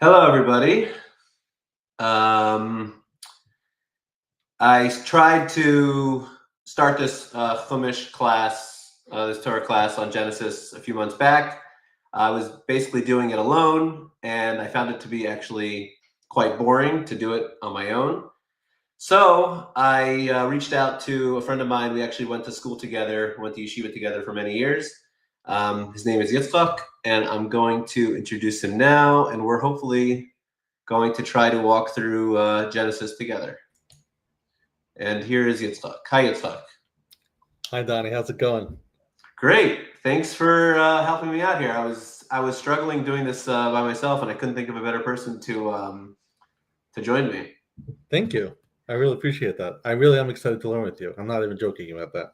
Hello, everybody. Um, I tried to start this Chumash class, this Torah class on Genesis a few months back. I was basically doing it alone, and I found it to be actually quite boring to do it on my own. So I reached out to a friend of mine. We actually went to school together, went to yeshiva together for many years. His name is Yitzchak, and I'm going to introduce him now, and we're hopefully going to try to walk through Genesis together. And here is Yitzchak. Hi, Yitzchak. Hi, Donnie. How's it going? Great. Thanks for helping me out here. I was struggling doing this by myself, and I couldn't think of a better person to join me. Thank you. I really appreciate that. I really am excited to learn with you. I'm not even joking about that.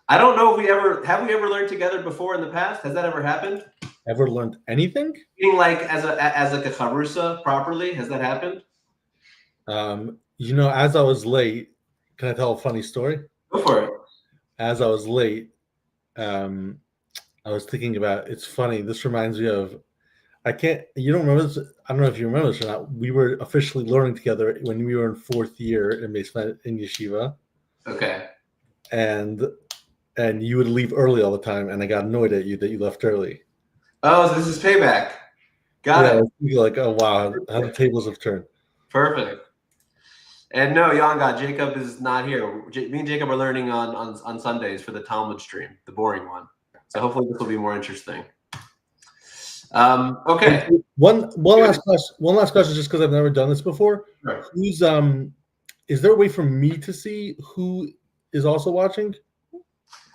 I don't know if we ever learned together before in the past. Has that ever happened? Ever learned anything? Being like as like a charusa properly, has that happened? As I was late, can I tell a funny story? Go for it. As I was late, I was thinking about. It's funny. This reminds me of. You don't remember this? I don't know if you remember this or not. We were officially learning together when we were in fourth year in yeshiva. Okay. And you would leave early all the time, and I got annoyed at you that you left early. Oh, so this is payback. Got it. You're like, oh wow, how the tables have turned. Perfect. And no, Yanga, Jacob is not here. Me and Jacob are learning on Sundays for the Talmud stream, the boring one. So hopefully this will be more interesting. Okay. One last question, just because I've never done this before. Sure. Is there a way for me to see who is also watching?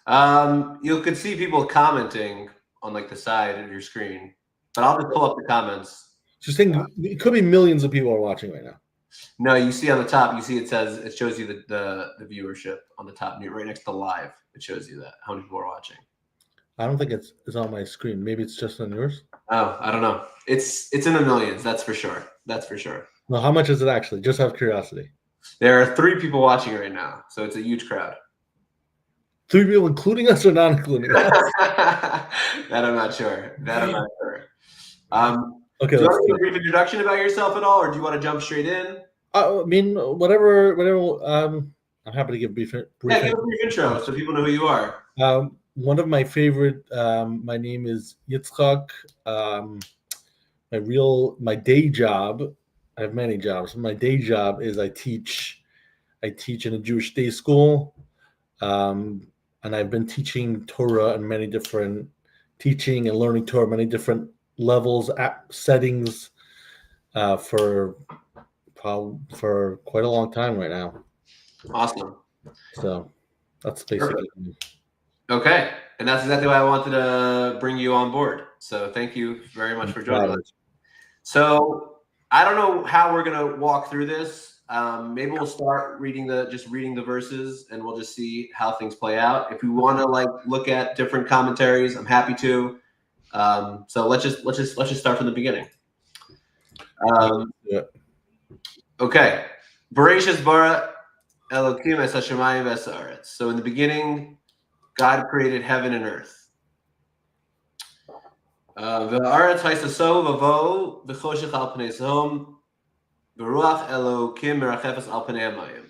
You could see people commenting on like the side of your screen, but I'll just pull up the comments. Just think, it could be millions of people are watching right now. No, you see on the top, it shows you the viewership on the top, right next to live. It shows you that how many people are watching. I don't think it's on my screen. Maybe it's just on yours. Oh, I don't know. It's in the millions. That's for sure. Well, how much is it actually? Just out of curiosity. There are 3 people watching right now, so it's a huge crowd. 3 people, including us or not including us? That I'm not sure. Okay. Do you want to give a brief introduction about yourself at all, or do you want to jump straight in? I mean, whatever. I'm happy to give a brief. Give a brief intro so people know who you are. One of my favorite. My name is Yitzchak. My day job. I have many jobs. My day job is I teach in a Jewish day school, and I've been teaching Torah and many different learning Torah, many different levels, settings, for quite a long time right now. Awesome. So that's basically okay, and that's exactly why I wanted to bring you on board. So thank you very much for joining us. So I don't know how we're gonna walk through this. Maybe we'll start reading the verses, and we'll just see how things play out. If we want to look at different commentaries, I'm happy to. So let's just start from the beginning. Okay. Bereshis bara Elokim es hashamayim v'es haaretz. So in the beginning, God created heaven and earth. V'haaretz ha'isasov v'vo v'choshech al pnei sehom v'ruach Elokim merachefes al pnei hamayim.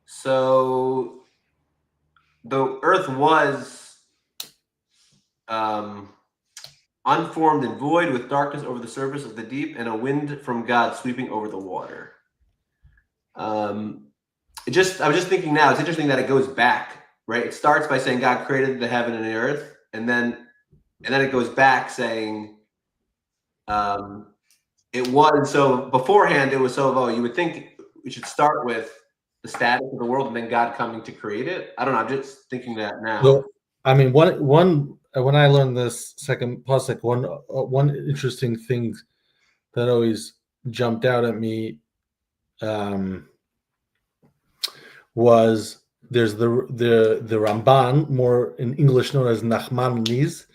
So the earth was unformed and void, with darkness over the surface of the deep, and a wind from God sweeping over the water. I was just thinking now, it's interesting that it goes back, right? It starts by saying God created the heaven and the earth, and then it goes back saying it was so beforehand. It was so. You would think we should start with the status of the world and then God coming to create it. I don't know. I'm just thinking that now. Well, I mean, one when I learned this second pasuk, one interesting thing that always jumped out at me was there's the Ramban, more in English known as Nachmanides.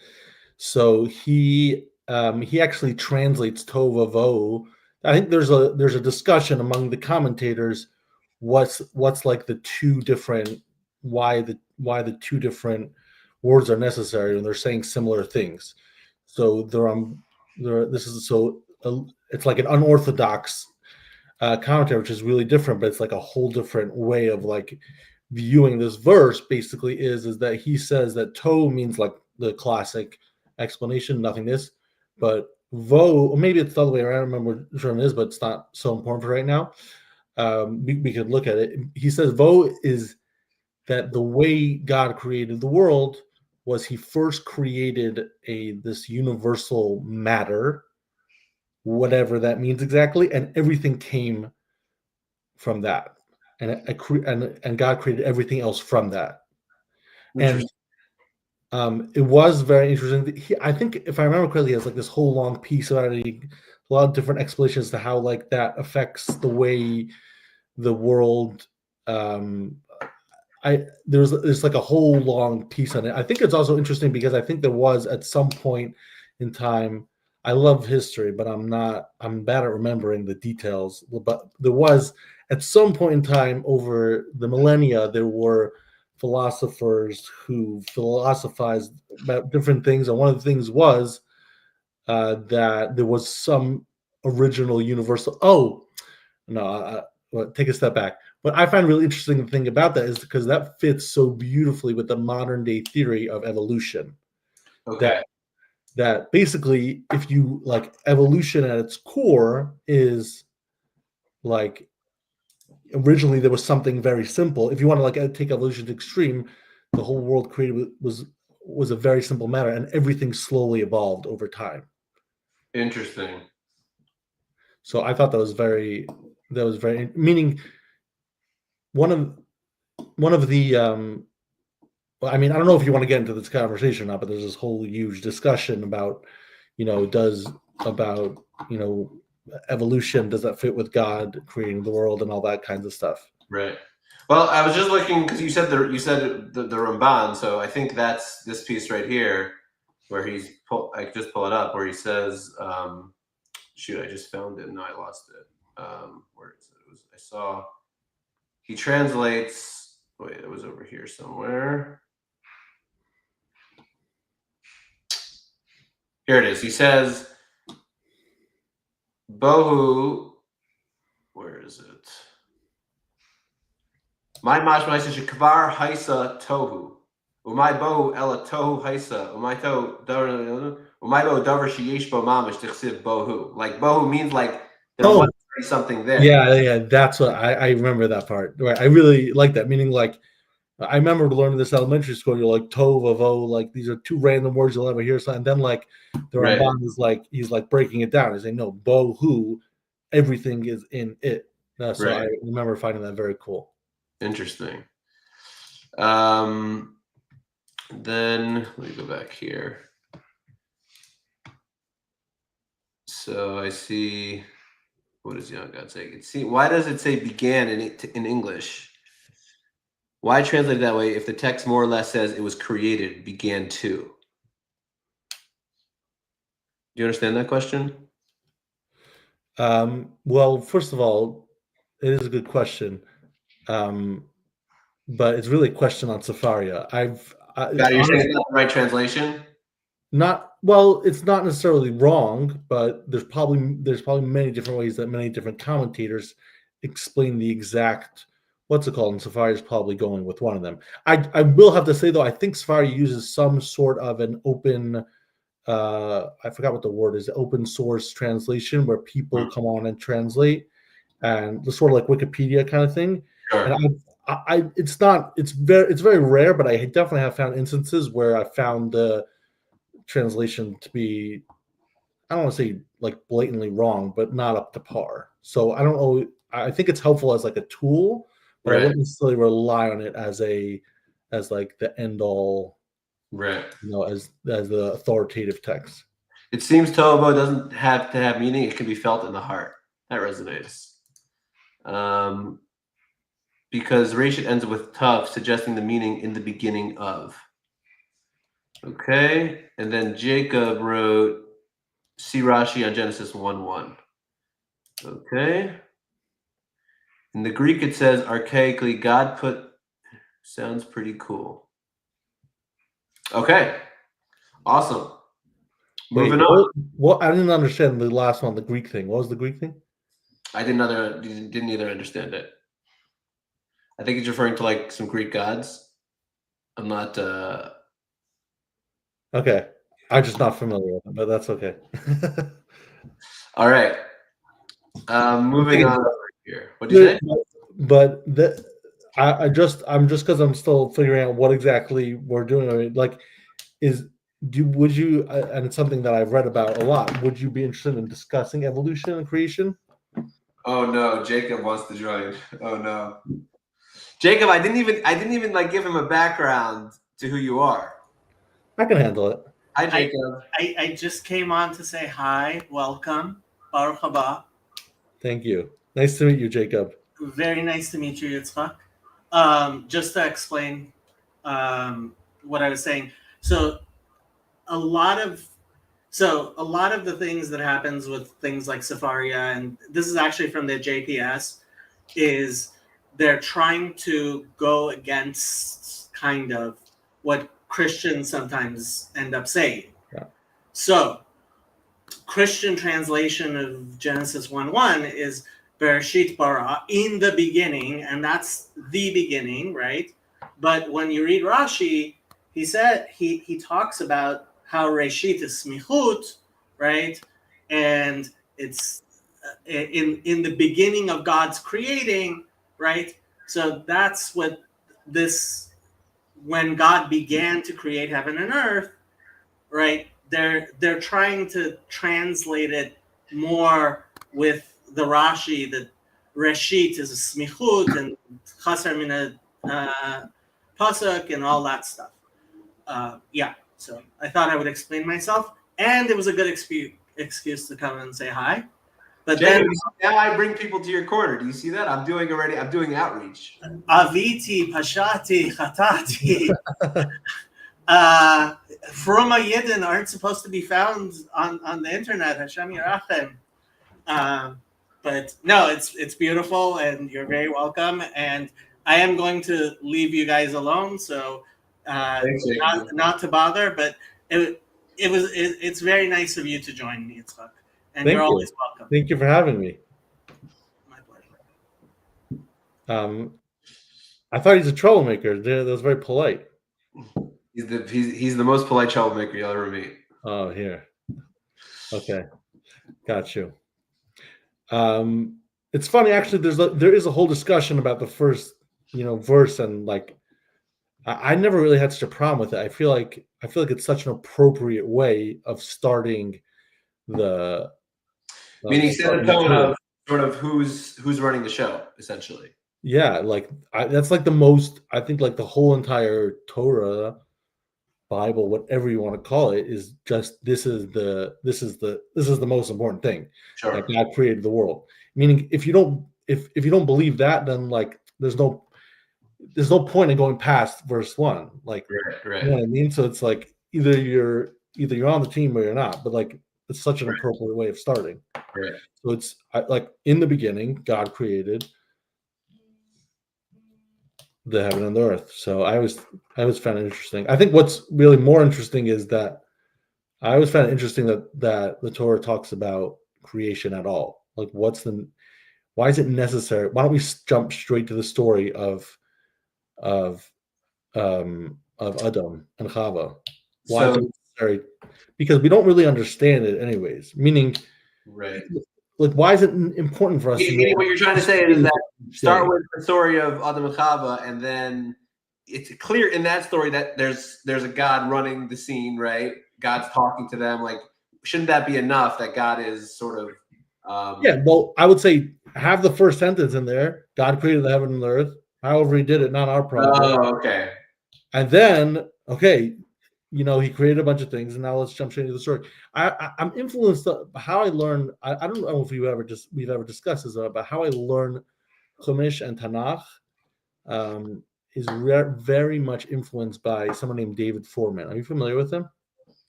So he actually translates Tovavo. I think there's a discussion among the commentators what's like the two different why the two different words are necessary, and they're saying similar things. So This is it's like an unorthodox commentary, which is really different, but it's like a whole different way of like viewing this verse. Basically, is that he says that to means like the classic explanation, nothingness, but vo, or maybe it's the other way around. I don't remember which one it is, but it's not so important for right now. We could look at it. He says vo is that the way God created the world was he first created this universal matter, whatever that means exactly, and everything came from that, and God created everything else from that. And Interesting. it was very interesting. I think, if I remember correctly, he has like this whole long piece about it. A lot of different explanations to how like that affects the way the world. Um, there's like a whole long piece on it. I think it's also interesting because I think there was at some point in time. I love history, but I'm bad at remembering the details. But there was at some point in time over the millennia, there were philosophers who philosophized about different things, and one of the things was that there was some original universal. Oh no, well, take a step back. What I find really interesting thing about that is because that fits so beautifully with the modern day theory of evolution. That Okay. that basically, if you like evolution at its core is like originally there was something very simple. If you want to like take evolution to extreme, the whole world created was a very simple matter, and everything slowly evolved over time. Interesting. So I thought that was very meaning one of one of the well, I mean, I don't know if you want to get into this conversation or not, but there's this whole huge discussion about, does about, you know, evolution, does that fit with God creating the world and all that kinds of stuff? Right. Well, I was just looking because you said the Ramban, so I think that's this piece right here where I just pull it up where he says, shoot, I just found it. No, I lost it. Where is it? I saw he translates. Wait, it was over here somewhere. Here it is. He says, "Bohu." Where is it? My mashma says kvar haisa tohu. Umay bohu ela tohu haisa. Umay to umay bohu davar sheyesh bo mamish tichsiv bohu. Like bohu means like there was Oh, something there. yeah, that's what I remember that part. Right. I really like that. Meaning like I remember learning this elementary school, you're like tov, avo, like these are two random words you'll ever hear. So, and then like the Right. Ramban is like he's like breaking it down. He's saying, no, bohu, everything is in it. So I Right. remember finding that very cool. Interesting. Um, then let me go back here. So I see. What does Young God say? See, why does it say began in English? Why translate it that way if the text more or less says it was created, began to? Do you understand that question? Well, first of all, it is a good question, um, but it's really a question on Safaria. Got it. You're saying Honestly, it's not the right translation? not well. It's not necessarily wrong, but there's probably many different ways that many different commentators explain the exact what's it called, and Safari is probably going with one of them. I will have to say though, I think Safari uses some sort of an open I forgot what the word is, open source translation where people Hmm. come on and translate, and the sort of like Wikipedia kind of thing. Sure. And it's very rare, but I definitely have found instances where I found the translation to be, I don't want to say like blatantly wrong, but not up to par. So I don't know. I think it's helpful as like a tool, but I Right. wouldn't necessarily rely on it as like the end all, Right. as the authoritative text. It seems Tobo doesn't have to have meaning. It can be felt in the heart. That resonates. Um, because Rashid ends with tough, suggesting the meaning in the beginning of. Okay. And then Jacob wrote see Rashi on Genesis 1:1. Okay. In the Greek, it says archaically, God put, sounds pretty cool. Okay. Awesome. Wait, Moving on. what? I didn't understand the last one, the Greek thing. What was the Greek thing? I didn't either understand it. I think he's referring to like some Greek gods. I'm not. Okay, I'm just not familiar with it, but that's okay. All right. Thing Moving is, on over here. What do you say? but I'm just because I'm still figuring out what exactly we're doing. I mean, like, would you? And it's something that I've read about a lot. Would you be interested in discussing evolution and creation? Oh no, Jacob wants to join. Oh no, Jacob, I didn't even like give him a background to who you are. I can handle it. Hi, Jacob. I just came on to say hi, welcome, Baruch haba. Thank you. Nice to meet you, Jacob. Very nice to meet you, Yitzchak. Just to explain what I was saying. So a lot of the things that happens with things like Safaria, and this is actually from the JPS, is they're trying to go against kind of what Christians sometimes end up saying. Yeah. So Christian translation of Genesis 1:1 is Bereshit bara, in the beginning, and that's the beginning, right? But when you read Rashi, he talks about how Reshit is smichut, right? And it's in the beginning of God's creating, right? So that's what this, when God began to create heaven and earth, right? They're trying to translate it more with the Rashi that Reshit is a smichut and chaser min pasuk and all that stuff. Yeah, so I thought I would explain myself, and it was a good excuse to come and say hi. But Jacob, now I bring people to your corner. Do you see that? I'm doing outreach. then aviti, pashati, chatati. Fruma Yidden aren't supposed to be found on the internet. Hashem Yerachem. But no, it's beautiful, and you're very welcome. And I am going to leave you guys alone, so Thanks, not to bother. But it's very nice of you to join me, Yitzchak, and Thank you're you. always welcome. Thank you for having me. My pleasure. I thought he's a troublemaker. That was very polite. He's the most polite troublemaker you'll ever meet. Oh, here. Okay, got you. It's funny actually. There is a whole discussion about the first, verse, and like I never really had such a problem with it. I feel like it's such an appropriate way of starting the. Meaning set the tone of sort of who's running the show, essentially. Yeah, like that's like the most. I think like the whole entire Torah, Bible, whatever you want to call it, is just this is the most important thing. Sure. That God created the world. Meaning, if you don't believe that, then like there's no point in going past verse 1. Like, right. You know what I mean? So it's like either you're on the team or you're not. But like it's such an appropriate way of starting. Right. So it's like in the beginning, God created the heaven and the earth. So I always found it interesting. I think what's really more interesting is that I always found it interesting that the Torah talks about creation at all. Like, why is it necessary? Why don't we jump straight to the story of Adam and Chava? Why is it necessary? Because we don't really understand it, anyways. Meaning, right? Like, why is it important for us? Meaning what you're trying to say is that start with the story of Adam and Chava, and then it's clear in that story that there's a God running the scene, right? God's talking to them. Like, shouldn't that be enough that God is sort of yeah, well, I would say have the first sentence in there. God created the heaven and the earth. However he did it, not our problem. Oh, okay. And then, okay, he created a bunch of things, and now let's jump straight into the story. I'm influenced how I learn. I don't know if we've ever discussed this about how I learn Chumash and Tanakh. Is very much influenced by someone named David Foreman. Are you familiar with him?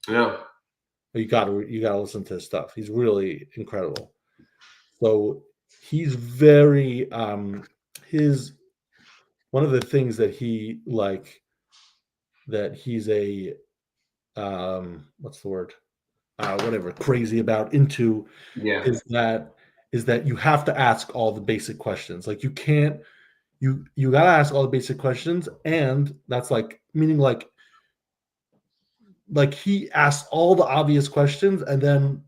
No. You gotta listen to his stuff. He's really incredible. So he's very one of the things that he like that he's a what's the word? whatever crazy about into Yeah. is that you have to ask all the basic questions. Like you can't you gotta ask all the basic questions, and that's like meaning like he asks all the obvious questions, and then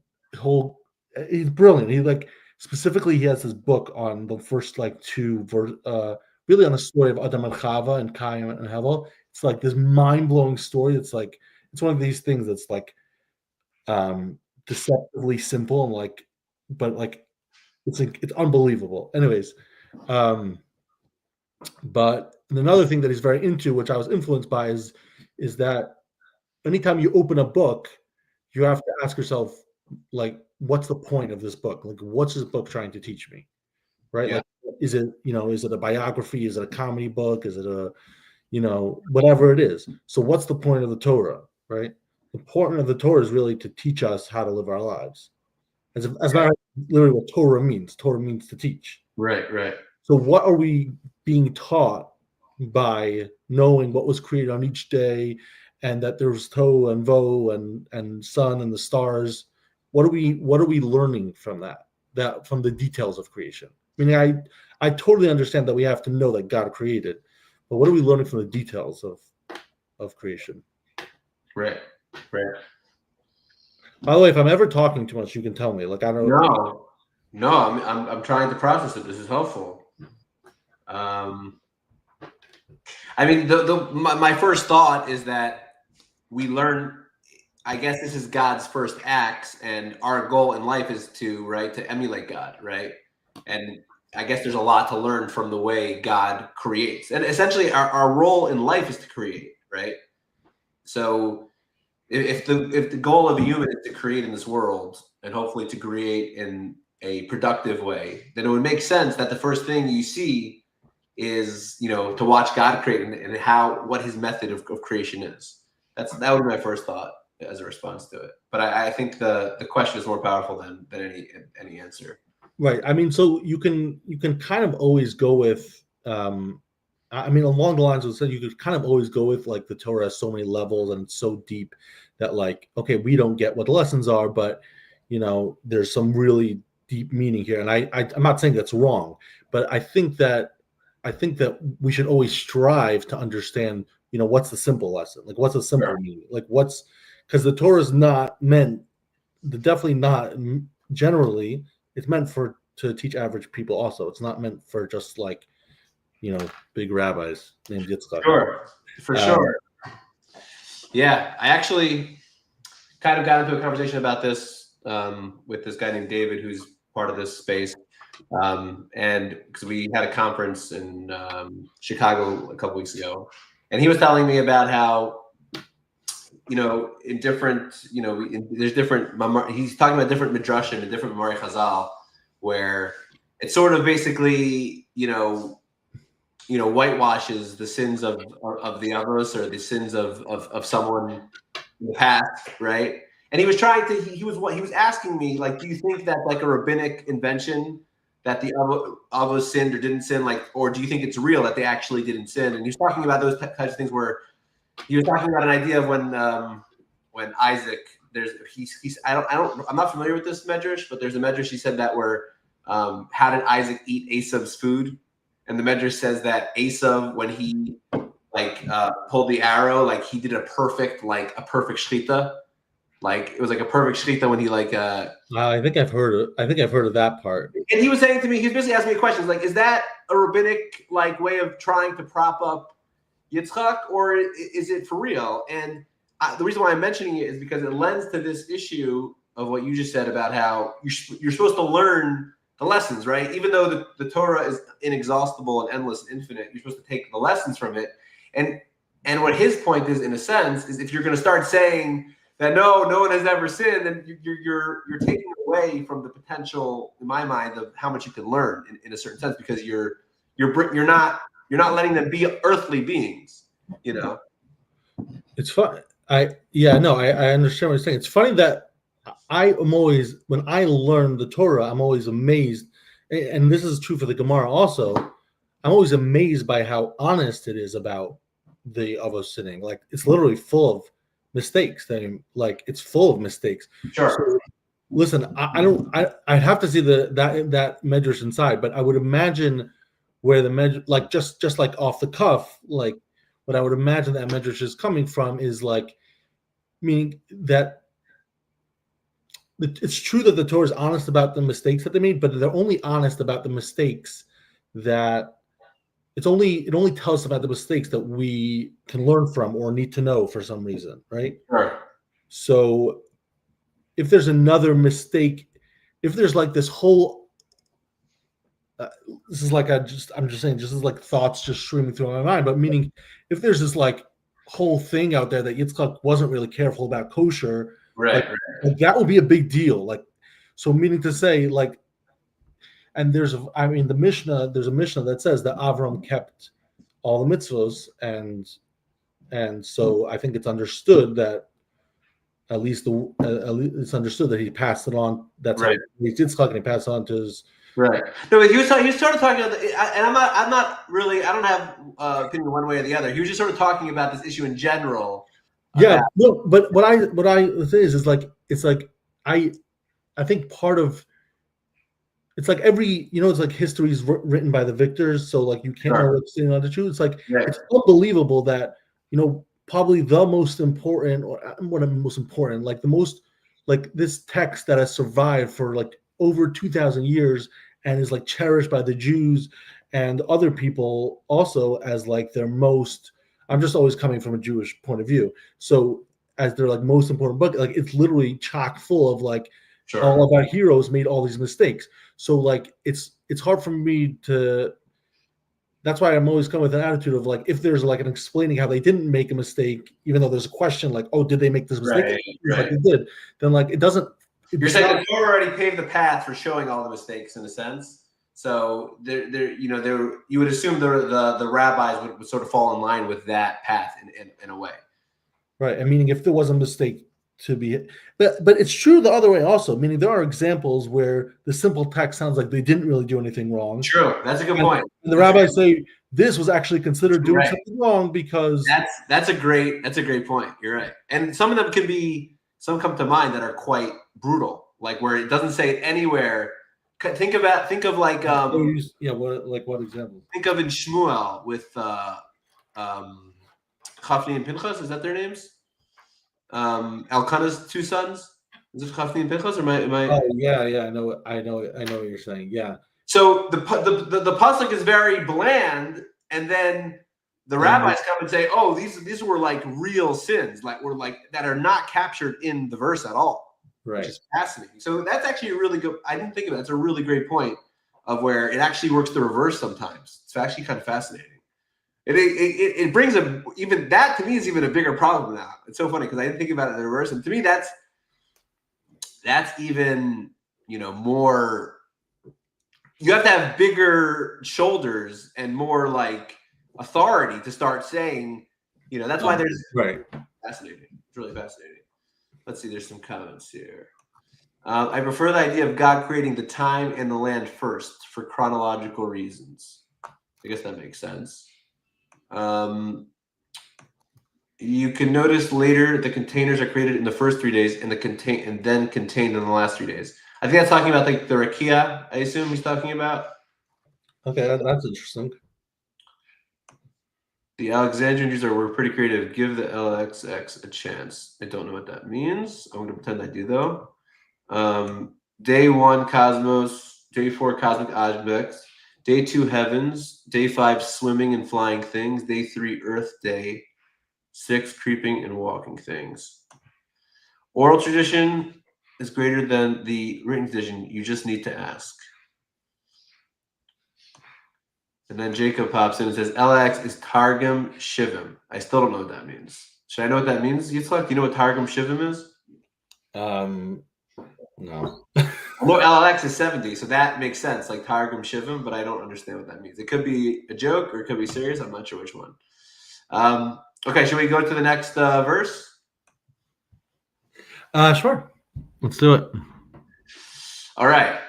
he's brilliant. He like specifically he has his book on the first like really on the story of Adam and Chava and Cain and Hevel. It's like this mind-blowing story. It's like it's one of these things that's like deceptively simple and like but like it's unbelievable. Anyways, um but another thing that he's very into, which I was influenced by, is that anytime you open a book, you have to ask yourself, like, what's the point of this book? Like, what's this book trying to teach me? Right? Yeah. Like, is it a biography? Is it a comedy book? Is it whatever it is? So, what's the point of the Torah? Right? The point of the Torah is really to teach us how to live our lives. As a matter of literally what Torah means. Torah means to teach. Right. Right. So, what are we being taught by knowing what was created on each day, and that there was Tohu and Vo and sun and the stars? What are we learning from that from the details of creation? I mean, I totally understand that we have to know that God created, but what are we learning from the details of creation? Right. Right. By the way, if I'm ever talking too much, you can tell me. Like I don't know. No, I'm trying to process it. This is helpful. I mean, my first thought is that we learn. I guess this is God's first acts, and our goal in life is to emulate God, right? And I guess there's a lot to learn from the way God creates, and essentially our role in life is to create, right? So if the goal of a human is to create in this world and hopefully to create in a productive way, then it would make sense that the first thing you see is to watch God create and what his method of creation is. That would be my first thought as a response to it. But I think the question is more powerful than any answer. Right. I mean, so you can kind of always go with I mean, along the lines of said, you could kind of always go with like the Torah has so many levels and it's so deep that like, okay, we don't get what the lessons are, but there's some really deep meaning here. And I'm not saying that's wrong, but I think that we should always strive to understand, what's the simple lesson? Like what's a simple meaning? Like because the Torah is not meant, definitely not generally, it's meant to teach average people also. It's not meant for just like, big rabbis named Yitzchak. Sure, for sure. Yeah, I actually kind of got into a conversation about this with this guy named David, who's part of this space. And because we had a conference in Chicago a couple weeks ago, and he was telling me about how, in different, there's different, he's talking about different midrashim and different Mamari Chazal, where it sort of basically, whitewashes the sins of the Avos or the sins of someone in the past, right? And he was he was asking me, like, do you think that like a rabbinic invention that the Avos sinned or didn't sin, like, or do you think it's real that they actually didn't sin? And he was talking about those types of things where he was talking about an idea of when Isaac, I'm not familiar with this medrash, but there's a medrash he said that where how did Isaac eat Esav's food? And the medrash says that Esav, when he pulled the arrow, like he did a perfect shechita. Like it was like a perfect shechita when he I think I've heard of that part. And he was saying to me, he was basically asking me questions like, is that a rabbinic way of trying to prop up Yitzchak, or is it for real? And the reason why I'm mentioning it is because it lends to this issue of what you just said about how you're supposed to learn the lessons, right? Even though the Torah is inexhaustible and endless and infinite, you're supposed to take the lessons from it. And what his point is, in a sense, is if you're going to start saying that no one has ever sinned, then you're taking away from the potential, in my mind, of how much you can learn in a certain sense, because you're not letting them be earthly beings, It's fun. I understand what you're saying. It's funny that I am always, when I learn the Torah, I'm always amazed, and this is true for the Gemara also. I'm always amazed by how honest it is about the Avos sinning. Like it's literally full of mistakes. Like it's full of mistakes. Sure. So, listen, I'd have to see that medrash inside, but I would imagine where the medrash, like just like off the cuff, like what I would imagine that medrash is coming from is like, meaning that it's true that the Torah is honest about the mistakes that they made, but they're only honest about the mistakes that it only tells us about the mistakes that we can learn from or need to know for some reason, right? Sure. So if there's another mistake, if there's like this whole, this is like I'm just saying, just as like thoughts just streaming through my mind, but meaning if there's this like whole thing out there that Yitzchak wasn't really careful about kosher, Right. like that would be a big deal. Like, so meaning to say, like, and there's a Mishnah that says that Avram kept all the mitzvos, and so I think it's understood that it's understood that he passed it on. That's right. How he did Yitzchak, and he passed it on to his. Right. No, he was sort of talking about, and I'm not really, I don't have opinion one way or the other. He was just sort of talking about this issue in general. Yeah, no, but what I say is like it's like I think part of it's like every it's like history is written by the victors, so like you can't know what's sitting on the truth. It's like it's unbelievable that probably the most important, or what I mean most important, like the most like this text that has survived for like over 2,000 years and is like cherished by the Jews and other people also as like their most. I'm just always coming from a Jewish point of view, so as their like most important book, like it's literally chock full of like all of our heroes made all these mistakes. So like it's hard for me to. That's why I'm always coming with an attitude of like, if there's like an explaining how they didn't make a mistake, even though there's a question like, oh, did they make this mistake? Right. Like they did. Then like it doesn't. You're saying the Torah already paved the path for showing all the mistakes in a sense. So you would assume the rabbis would sort of fall in line with that path in a way. Right. I mean, if there was a mistake to be, but it's true the other way also. Meaning there are examples where the simple text sounds like they didn't really do anything wrong. True. That's a good point. And the rabbis say this was actually considered doing something wrong because that's a great point. You're right. And some of them come to mind that are quite brutal, like where it doesn't say it anywhere. Think of like what example? Think of in Shmuel with Chafni and Pinchas. Is that their names? Elkanah's two sons. Is it Chafni and Pinchas, or am I? Oh yeah, I know what you're saying. Yeah. So the pasuk is very bland, and then the rabbis come and say, "Oh, these were like real sins, like were like that are not captured in the verse at all." Right. Which is fascinating. So that's actually a really good. I didn't think of it. That's a really great point of where it actually works the reverse sometimes. It's actually kind of fascinating. It brings even that to me is even a bigger problem now. It's so funny because I didn't think about it in the reverse, and to me that's even more. You have to have bigger shoulders and more like authority to start saying, that's why there's fascinating. It's really fascinating. Let's see. There's some comments here. I prefer the idea of God creating the time and the land first for chronological reasons. I guess that makes sense. You can notice later the containers are created in the first 3 days and then contained in the last 3 days. I think that's talking about like the rakia. I assume he's talking about. Okay, that's interesting. The Alexandrian Jews were pretty creative. Give the LXX a chance. I don't know what that means. I'm going to pretend I do though. Day 1 cosmos. Day 4 cosmic objects. Day 2 heavens. Day 5 swimming and flying things. Day 3 earth. Day 6 creeping and walking things. Oral tradition is greater than the written tradition. You just need to ask. And then Jacob pops in and says, LX is Targum Shivim. I still don't know what that means. Should I know what that means, Yitzchak? Do you know what Targum Shivim is? No. Well, LX is 70, so that makes sense, like Targum Shivim, but I don't understand what that means. It could be a joke or it could be serious. I'm not sure which one. Okay, should we go to the next verse? Sure. Let's do it. All right.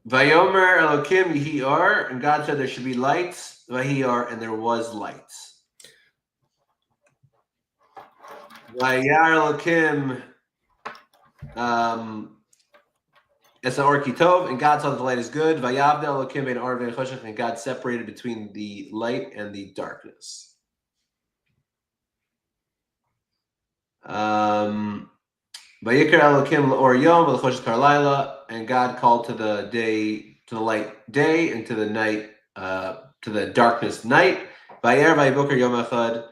Vayomer Elokim Yehi Or, and God said there should be lights. Vahi Or, and there was lights. Vayar Elokim Esa Orki Tov, and God saw that the light is good. Vayavdel Elokim ben Arve Choshech, and God separated between the light and the darkness. Vayikra Elokim Or Yom V'Choshech Karlaila, and God called to the light day, and to the night to the darkness night. Vayer Vayiboker Yom Echad,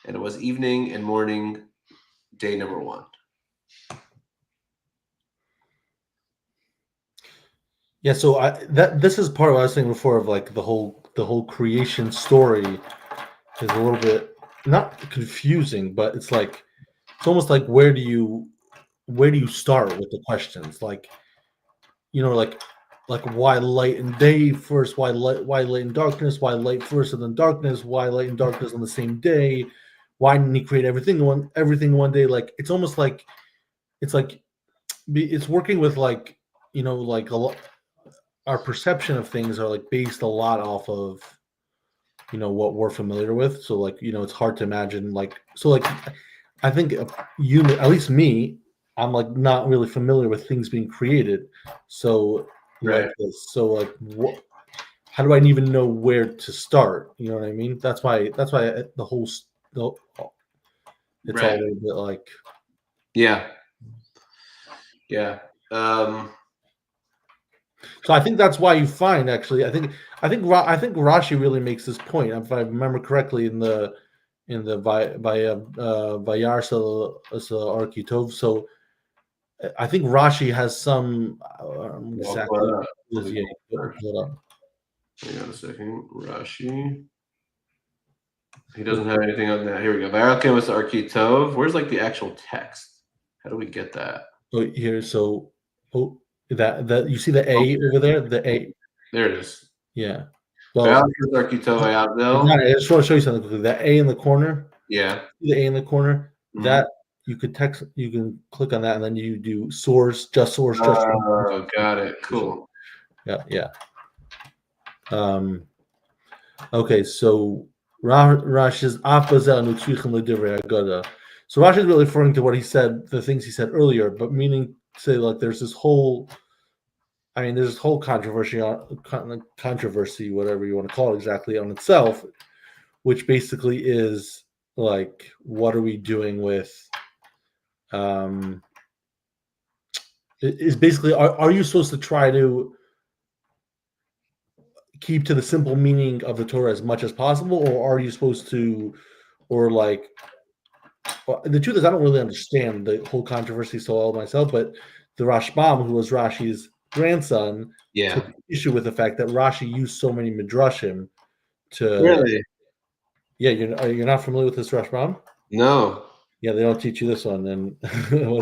and it was evening and morning, day number 1. Yeah, so this is part of what I was saying before of like the whole creation story is a little bit not confusing, but it's almost like where do you start with the questions? Like, like why light and day first, why light and darkness, why light first and then darkness, why light and darkness on the same day, why didn't he create everything one day? Like it's almost like it's working with like like a lot. Our perception of things are like based a lot off of what we're familiar with. So like it's hard to imagine I think human, at least me, I'm like not really familiar with things being created. So Right. like this. So like how do I even know where to start? You know what I mean? That's why it's all a bit like Yeah. So I think that's why you find actually. I think Rashi really makes this point. If I remember correctly, in the Vayar Arki Tov. So I think Rashi has some exactly. Hang on a second. Rashi. He doesn't have anything on that. Here we go. Vayar Elokim was Arki Tov. Where's like the actual text? How do we get that? Oh, here. So that you see the A over there. The A. There it is. Yeah. Vayar Well, Elokim was Arki Tov Vayavdel. I just want to show you something quickly. That A in the corner. Yeah. The A in the corner. Mhm. That you can click on that, and then you do source. Oh, got it. Cool. Yeah. Okay, so Rashi's apazel nutrichim l'divrei Haggadah. So Rashi is really referring to what he said, the things he said earlier, but meaning to say like there's this whole controversy, whatever you want to call it exactly, on itself, which basically is like, what are we doing with? Is basically, are you supposed to try to keep to the simple meaning of the Torah as much as possible, or are you supposed to, or like, well, the truth is I don't really understand the whole controversy so well myself, but the Rashbam, who was Rashi's grandson, took issue with the fact that Rashi used so many midrashim to. Really? Yeah, you're not familiar with this Rashbam? No. Yeah, they don't teach you this one. And no,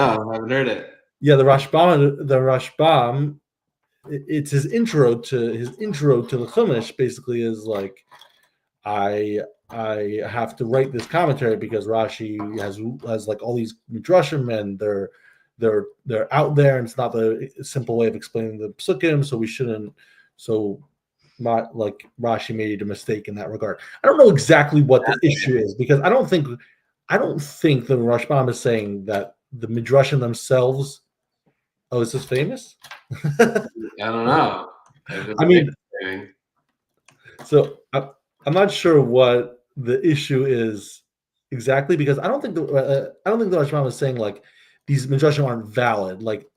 I haven't heard it. Yeah, the Rashbam, it's his intro to the Chumash. Basically, is like, I have to write this commentary because Rashi has like all these midrashim, and they're out there, and it's not the simple way of explaining the psukim, so we shouldn't. So, not like Rashi made a mistake in that regard. I don't know exactly what the issue is, because I don't think the Rashbam is saying that the midrashim themselves. Oh, is this famous? I don't know. I mean, so I'm not sure what the issue is exactly, because I don't think the Rashbam is saying like these midrashim aren't valid. Like,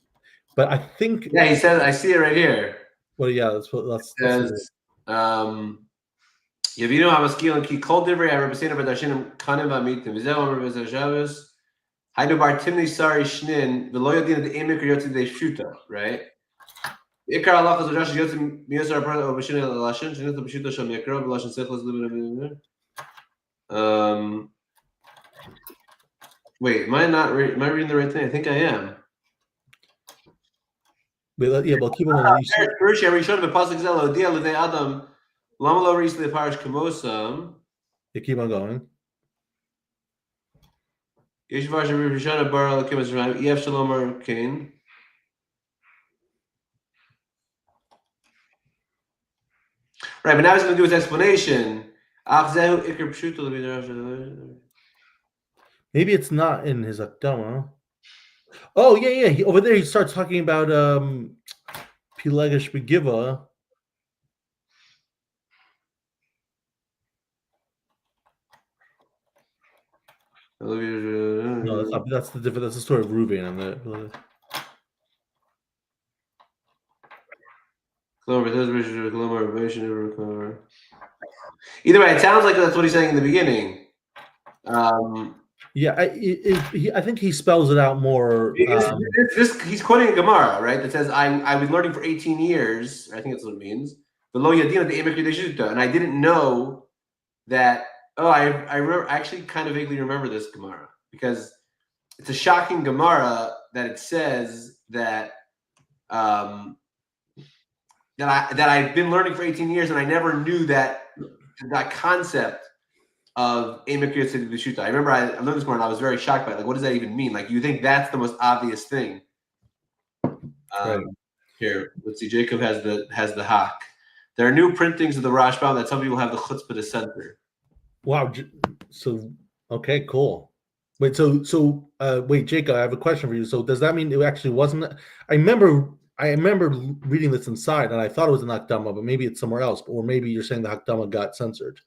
but I think he says, I see it right here. Well, yeah, that's says, Yavinu hamaskil ki kol divrei harabasinu v'darshinim kanim v'amitim v'zeh omer v'zeh Shabbos haynu bar timni sari shnin v'lo yodin the emek yotzi de shuta, right? Ikar halachas v'rashi yotzi miyosar apart o b'shin el lashin shinut b'shuta shel mikro v'lashin sechos libin. Wait, am I reading the right thing? I think I am. But keep on. First, every shot of a pasuk zelo dia l'nei Adam lama lo reis le'parish kamosam. You keep on going. Yeshvar shem rishana bar l'kim esrayim ef shalom ar kain. Right, but now he's going to do his explanation. Maybe it's not in his Akdama. Oh yeah. Over there he starts talking about Pilegesh Begiva. No, that's not. That's the different. That's the story of Reuben and the. Either way, it sounds like that's what he's saying in the beginning. Yeah, I think he spells it out more. He's quoting a Gemara, right? That says, I was learning for 18 years. I think that's what it means. And I didn't know that. Oh, I actually kind of vaguely remember this Gemara because it's a shocking Gemara that it says that that I've been learning for 18 years and I never knew that concept of Emek Yosef B'Shuta. I remember I learned this morning. I was very shocked by it. Like, what does that even mean? Like, you think that's the most obvious thing? Right. Here, let's see. Jacob has the hack. There are new printings of the Rashbam that some people have the chutzpah to censor. Wow. So okay, cool. Wait, so wait, Jacob, I have a question for you. So does that mean it actually wasn't? I remember reading this inside, and I thought it was an Hakdama, but maybe it's somewhere else. Or maybe you're saying the Hakdama got censored.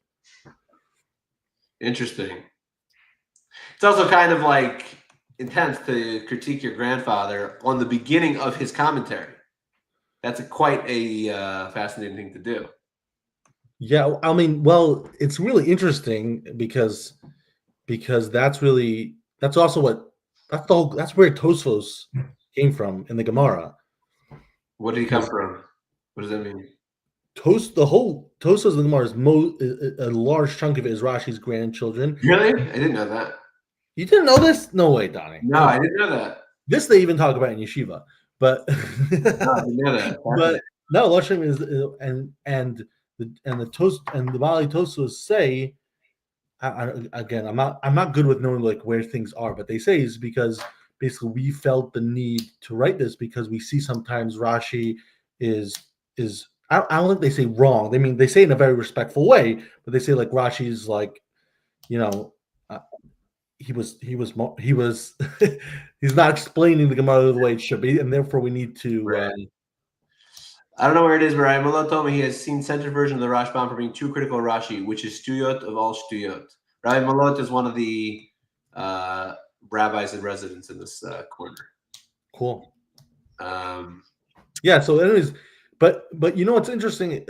Interesting. It's also kind of like intense to critique your grandfather on the beginning of his commentary. That's quite a fascinating thing to do. Yeah, I mean, well, it's really interesting because that's also that's where Tosfos came from in the Gemara. What did he come from? What does that mean? The whole Tosfos of the Gemara is a large chunk of it is Rashi's grandchildren. Really? I didn't know that. You didn't know this? No way, Donnie. No, I didn't know that. This they even talk about in yeshiva, but no, I didn't know that. But no, Lashon is and the Bali Tosfos say. Again, I'm not good with knowing like where things are, but they say is because basically we felt the need to write this because we see sometimes Rashi is I don't think they say wrong. They say in a very respectful way, but they say like Rashi's like, he was he's not explaining the Gemara the way it should be, and therefore we need to. Right. I don't know where it is, but Rabbi Malot told me he has seen censored version of the Rashbam for being too critical of Rashi, which is stuyot of all stuyot. Rabbi Malot is one of the rabbis in residence in this corner. Cool. Yeah. So, anyways, but you know what's interesting?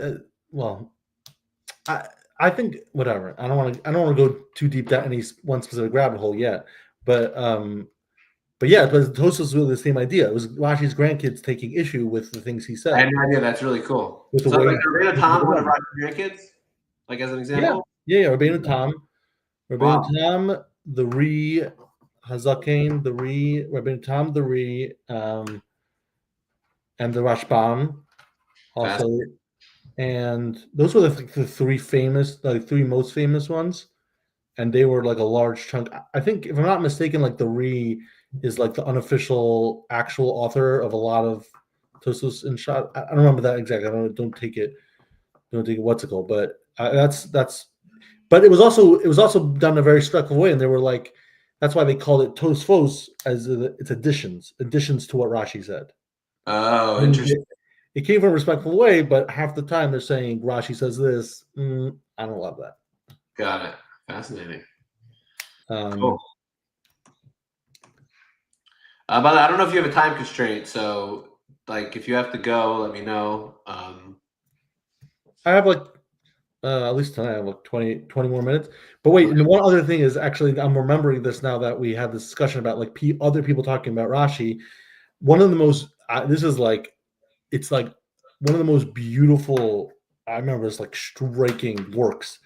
I think whatever. I don't want to go too deep down any one specific rabbit hole yet, but yeah, but Tosfos was really the same idea. It was Rashi's grandkids taking issue with the things he said. I had no idea. That's really cool. So like Rabbeinu Tam, one of Rashi's grandkids, like as an example. Yeah. Rabbeinu Tam, the Ri Hazaken, the Ri Rabbeinu Tam, the Ri, and the Rashbam also, and those were the three most famous ones, and they were like a large chunk. I think, if I'm not mistaken, like the Ri is like the unofficial actual author of a lot of Tosfos and Shad. I don't remember that exactly. Don't take it what's it called, but that's. But it was also done in a very respectful way, and they were like, that's why they called it Tosfos as it's additions to what Rashi said. Oh, interesting. It came from a respectful way, but half the time they're saying Rashi says this. I don't love that. Got it. Fascinating. Cool. But I don't know if you have a time constraint, so like if you have to go, let me know. I have like at least tonight I have like 20 more minutes. But wait, and one other thing is actually I'm remembering this now that we had this discussion about like other people talking about Rashi. One of the most it's like one of the most beautiful, I remember it's like striking works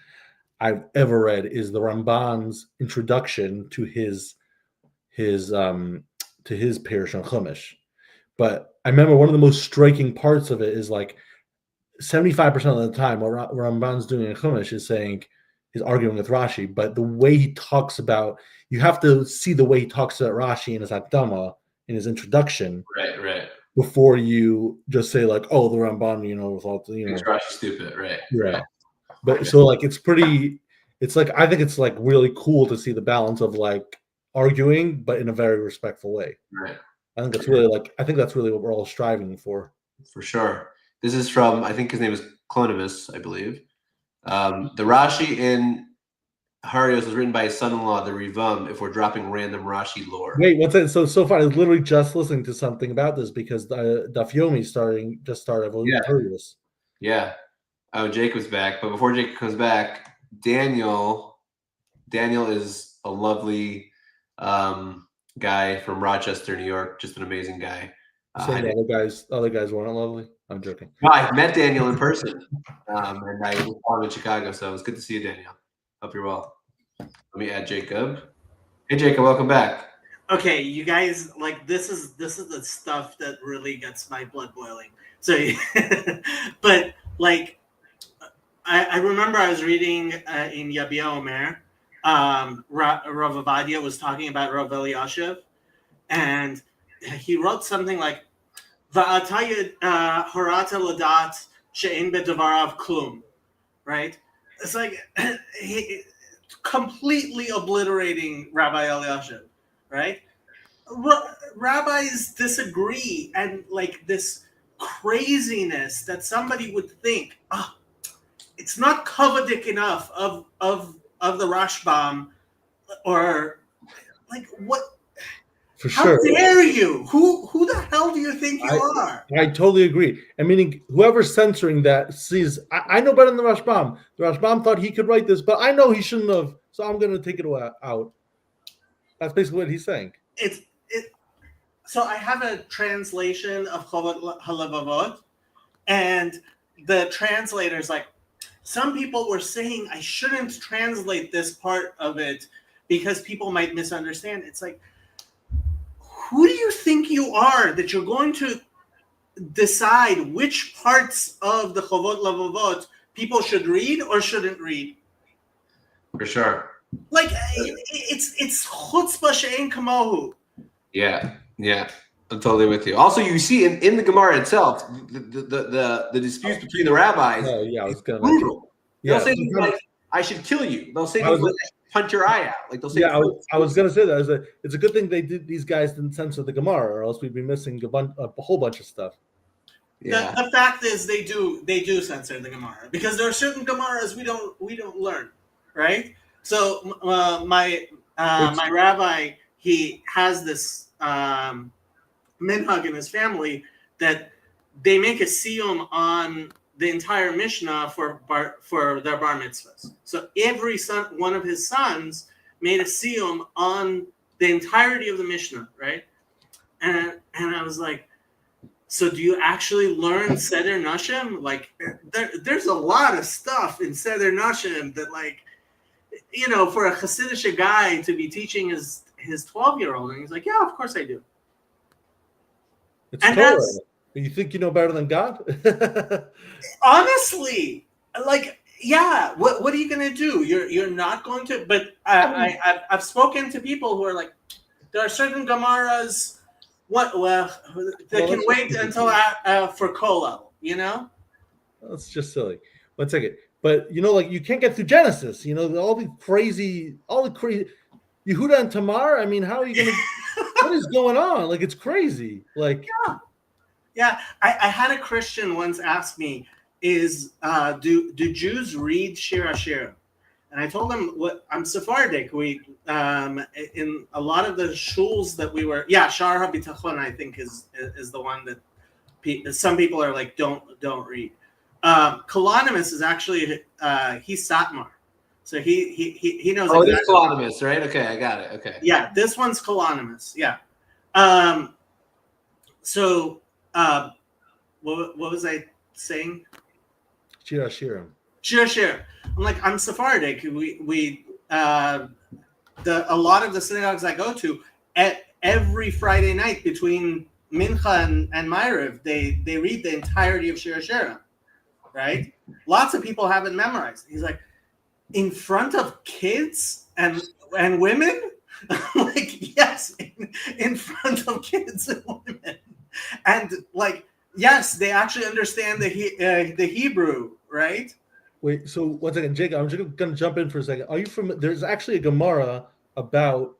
I've ever read is the Ramban's introduction to his Parish on Chumash. But I remember one of the most striking parts of it is like 75% of the time what Ramban's doing in Chumash is arguing with Rashi, but the way he talks about, you have to see the way he talks about Rashi in his Hakdama, in his introduction. Right. Before you just say like, oh, the Ramban, with all it's Rashi stupid, right? Right. But so like it's like I think it's like really cool to see the balance of like arguing, but in a very respectful way. Right. I think that's really what we're all striving for. For sure. This is from, I think his name is Clonimus, I believe. The Rashi in Harios was written by his son-in-law, the Rivam, if we're dropping random Rashi lore. Wait, what's that? So far, I was literally just listening to something about this because Daf Yomi just started. Yeah. Harios. Yeah. Oh, Jacob's back. But before Jacob comes back, Daniel is a lovely guy from Rochester, New York. Just an amazing guy. So the other guys weren't lovely. I'm joking. No, I met Daniel in person, and I was born in Chicago, so it was good to see you, Daniel. Hope you're well. Let me add Jacob. Hey, Jacob, welcome back. Okay, you guys, like this is the stuff that really gets my blood boiling. So, but like, I remember I was reading in Yabia Omer, Rav Avadia was talking about Rav Eliashiv, and he wrote something like, "Va'atayid horata ladat she'en bedavarav klum," right? It's like he completely obliterating Rabbi Eliashiv, right? Rabbis disagree, and like this craziness that somebody would think, it's not kavadik enough of the Rashbam, or like what? For How sure. dare you? Who the hell do you think you are? I totally agree. I mean, whoever's censoring that sees. I know better than the Rashbam. The Rashbam thought he could write this, but I know he shouldn't have. So I'm going to take it out. That's basically what he's saying. So I have a translation of Chovot HaLevavot, and the translator's like, some people were saying I shouldn't translate this part of it because people might misunderstand. It's like, who do you think you are that you're going to decide which parts of the Chovot HaLevavot people should read or shouldn't read? For sure. Like, it's chutzpah she'ein kamohu. Yeah, I'm totally with you. Also, you see in the Gemara itself, the disputes between the rabbis. Oh yeah, I was gonna. Brutal. Yeah, they'll say things like, "I should kill you." They'll say things like, "Punch your eye out." Like they'll say. Yeah, I was gonna say that. It's a good thing these guys didn't censor the Gemara, or else we'd be missing a whole bunch of stuff. Yeah. The fact is, they do censor the Gemara because there are certain Gemaras we don't learn, right? So my rabbi, he has this minhag in his family that they make a siyum on the entire Mishnah for their bar mitzvahs. So every one of his sons made a siyum on the entirety of the Mishnah, right? And I was like, so do you actually learn Seder Nashim? Like, there's a lot of stuff in Seder Nashim that, like, you know, for a Hasidic guy to be teaching his 12-year-old, and he's like, yeah, of course I do. It's Torah. You think you know better than God? Honestly, like, yeah. What are you going to do? You're not going to. But I've spoken to people who are like, there are certain Gemaras. They can wait until for Kol, you know. That's just silly. 1 second. But you know, like you can't get through Genesis. You know, all the crazy Yehuda and Tamar. I mean, how are you gonna? What is going on? Like, it's crazy. Like, yeah. I had a Christian once ask me, do Jews read Shir HaShirim? And I told him, I'm Sephardic. We in a lot of the shuls that we were, Shar HaBitachon, I think is the one that some people are like, don't read. Kalonymus is actually he's Satmar, so he knows. Oh, exactly. It is Kalonymus, right? Okay, I got it. Okay. Yeah, this one's Kalonymus. Yeah. So what was I saying? Shir HaShirim. Shir. I'm like, I'm Sephardic. We a lot of the synagogues I go to at every Friday night between Mincha and Ma'ariv, they read the entirety of Shir HaShirim. Right? Lots of people haven't memorized. He's like, in front of kids and women? Like, yes, in front of kids and women. And like, yes, they actually understand the Hebrew, right? Wait, so 1 second, Jacob, I'm just going to jump in for a second. Are you from? There's actually a Gemara about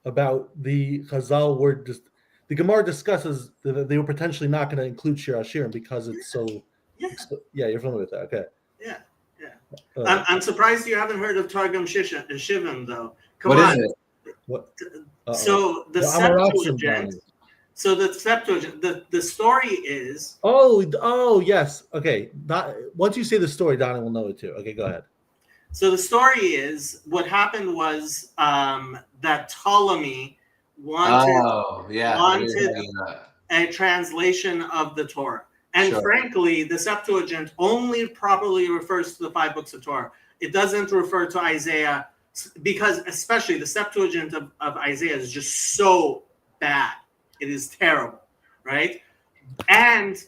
about the Chazal were just the Gemara discusses that they were potentially not going to include Shir Hashirim because it's so. Yeah. Yeah, you're familiar with that. Okay. Yeah. I'm surprised you haven't heard of Targum Shivim though. Come What on. is it? What? So the Well, I'm a Ratzim, Septuagint. Donnie. So the Septuagint. The story is. Oh, yes. Okay. Once you say the story, Donnie will know it too. Okay, go ahead. So the story is what happened was that Ptolemy wanted a translation of the Torah. And frankly, the Septuagint only properly refers to the 5 books of Torah. It doesn't refer to Isaiah because especially the Septuagint of Isaiah is just so bad. It is terrible, right? And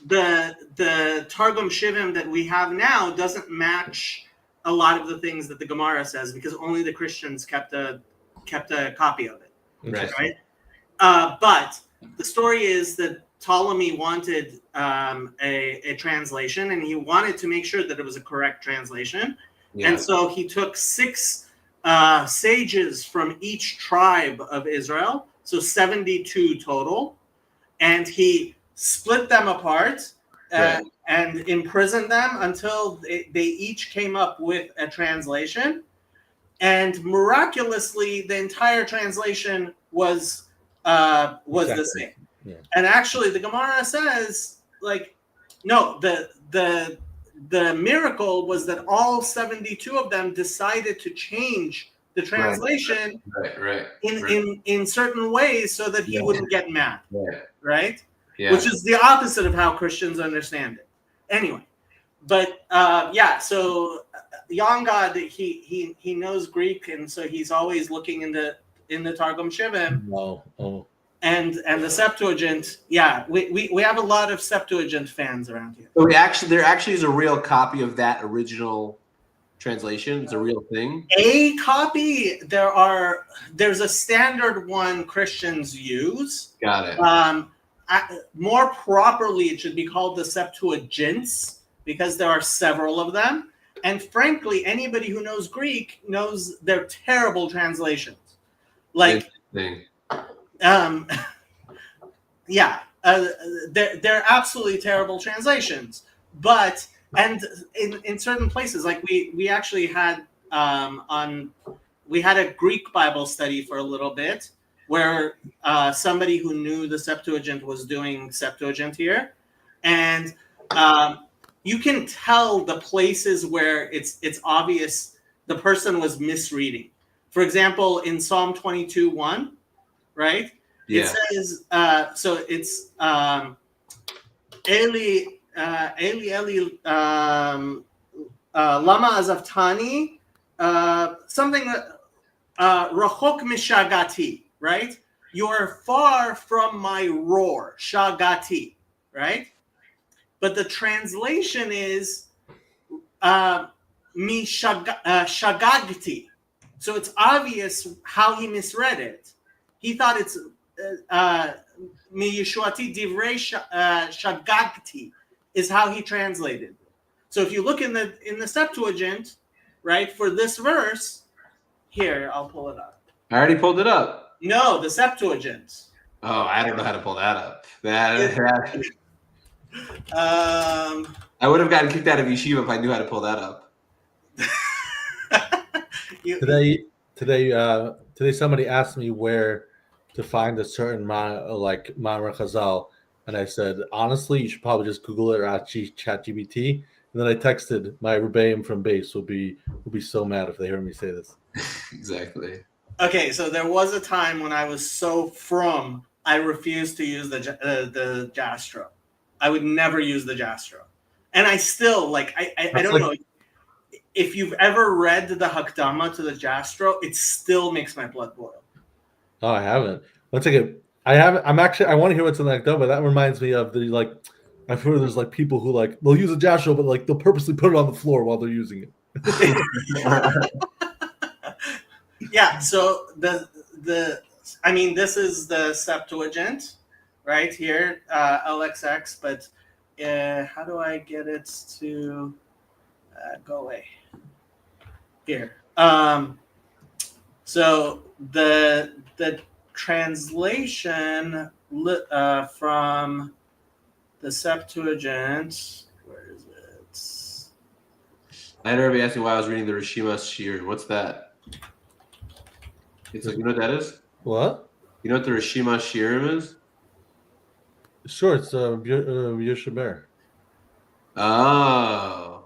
the Targum Shivim that we have now doesn't match a lot of the things that the Gemara says because only the Christians kept a copy of it, right? But the story is that Ptolemy wanted a translation, and he wanted to make sure that it was a correct translation. Yeah. And so he took 6 sages from each tribe of Israel, so 72 total, and he split them apart and imprisoned them until they each came up with a translation. And miraculously, the entire translation was the same. Yeah. And actually, the Gemara says, no, the miracle was that all 72 of them decided to change the translation in certain ways so that he wouldn't get mad, right? Yeah. Which is the opposite of how Christians understand it. Anyway, but so Young God, he knows Greek, and so he's always looking in the Targum Shivim. And the Septuagint, we have a lot of Septuagint fans around here. So there actually is a real copy of that original translation. It's a real thing. A copy. There's a standard one Christians use. Got it. More properly, it should be called the Septuagints because there are several of them. And frankly, anybody who knows Greek knows they're terrible translations. They're absolutely terrible translations. But in certain places, like we actually had we had a Greek Bible study for a little bit where somebody who knew the Septuagint was doing Septuagint here, and you can tell the places where it's obvious the person was misreading. For example, in Psalm 22:1, right? Yeah. It says, so it's Eli, Lama Azavtani, something, Rachok Mishagati, right? You are far from my roar, Shagati, right? But the translation is Shagagti. So it's obvious how he misread it. He thought it's Mi Yeshuati Divrei Shagagti is how he translated. So if you look in the Septuagint, right, for this verse, here, I'll pull it up. I already pulled it up. No, the Septuagint. Oh, I don't know how to pull that up. I would have gotten kicked out of yeshiva if I knew how to pull that up. Today, somebody asked me where to find a certain Ma'amar Chazal, and I said, honestly, you should probably just Google it or ask ChatGPT. And then I texted my Rebbeim from base will be so mad if they hear me say this. Exactly. Okay, so there was a time when I was so frum, I refused to use the Jastro. I would never use the Jastro. And I still, I don't know. If you've ever read the Hakdama to the Jastro, it still makes my blood boil. Oh, I haven't. Let's take it. I want to hear what's in the Hakdama. That reminds me of I've heard there's people who they'll use a Jastro, but they'll purposely put it on the floor while they're using it. Yeah, so this is the Septuagint right here, LXX, but how do I get it to go away? Here. So the translation from the Septuagint. Where is it? I had everybody asking why I was reading the Rishima Shir. What's that? It's like, you know what that is? What? You know what the Rishima Shirim is? Sure, it's Yoshaber. Oh,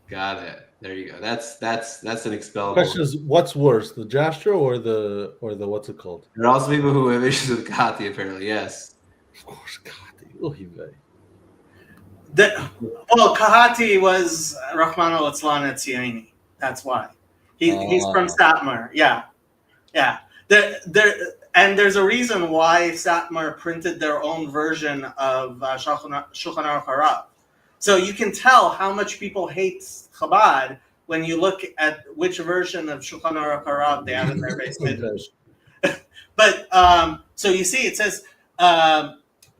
got it. There you go. That's an expellable. Question is, what's worse, the Jastro or the what's it called? There are also people who have issues with Kati, apparently. Yes. Of course, Kati. Ohive. Well, Kahati was Rahman al-Islan at Tzioni. That's why. He's from Satmar. Yeah. And there's a reason why Satmar printed their own version of Shulchan Aruch Harav. So you can tell how much people hate Chabad when you look at which version of Shulchan Aruch Harav they have in their basement. But so you see, it says,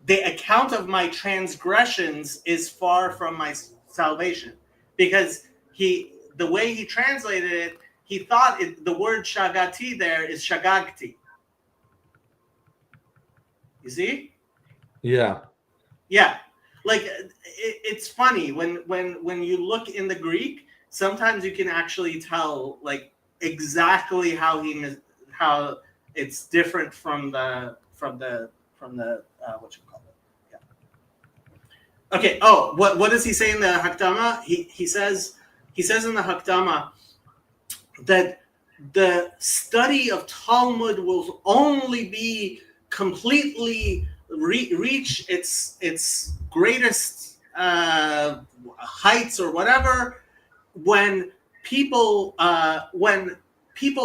the account of my transgressions is far from my salvation, because the way he translated it, he thought the word shagati there is shagagti. You see? Yeah. Like it's funny when you look in the Greek, sometimes you can actually tell like exactly how it's different from the what you call it. Yeah. Okay. Oh, what does he say in the Hakdama? He says in the Hakdama that the study of Talmud will only be completely reach its greatest heights or whatever when people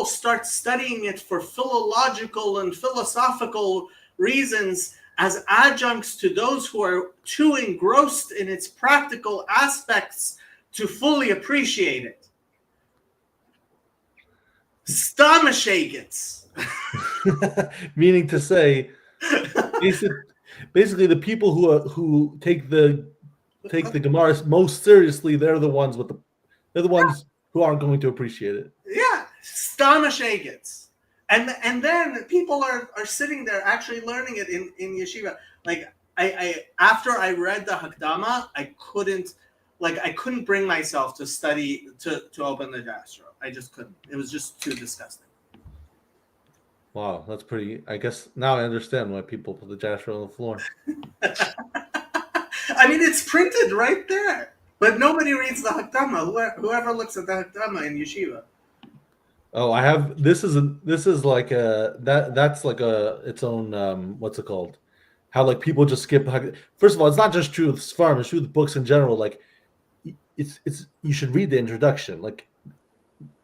start studying it for philological and philosophical reasons as adjuncts to those who are too engrossed in its practical aspects to fully appreciate it. Stomachagets. Meaning to say, basically, the people who take the Gemara most seriously, they're the ones who aren't going to appreciate it. Yeah, stomachagets. And then people are sitting there actually learning it in yeshiva. Like I after I read the Hakdama, I couldn't bring myself to study to open the Jastro. I just couldn't. It was just too disgusting. Wow, that's pretty. I guess now I understand why people put the Jastro on the floor. I mean, it's printed right there, but nobody reads the Hakdama. Whoever looks at the Hakdama in yeshiva. Oh, I have. This is like that's like its own. What's it called? How like people just skip. First of all, it's not just true with Sfarim. It's true with books in general. Like it's you should read the introduction. Like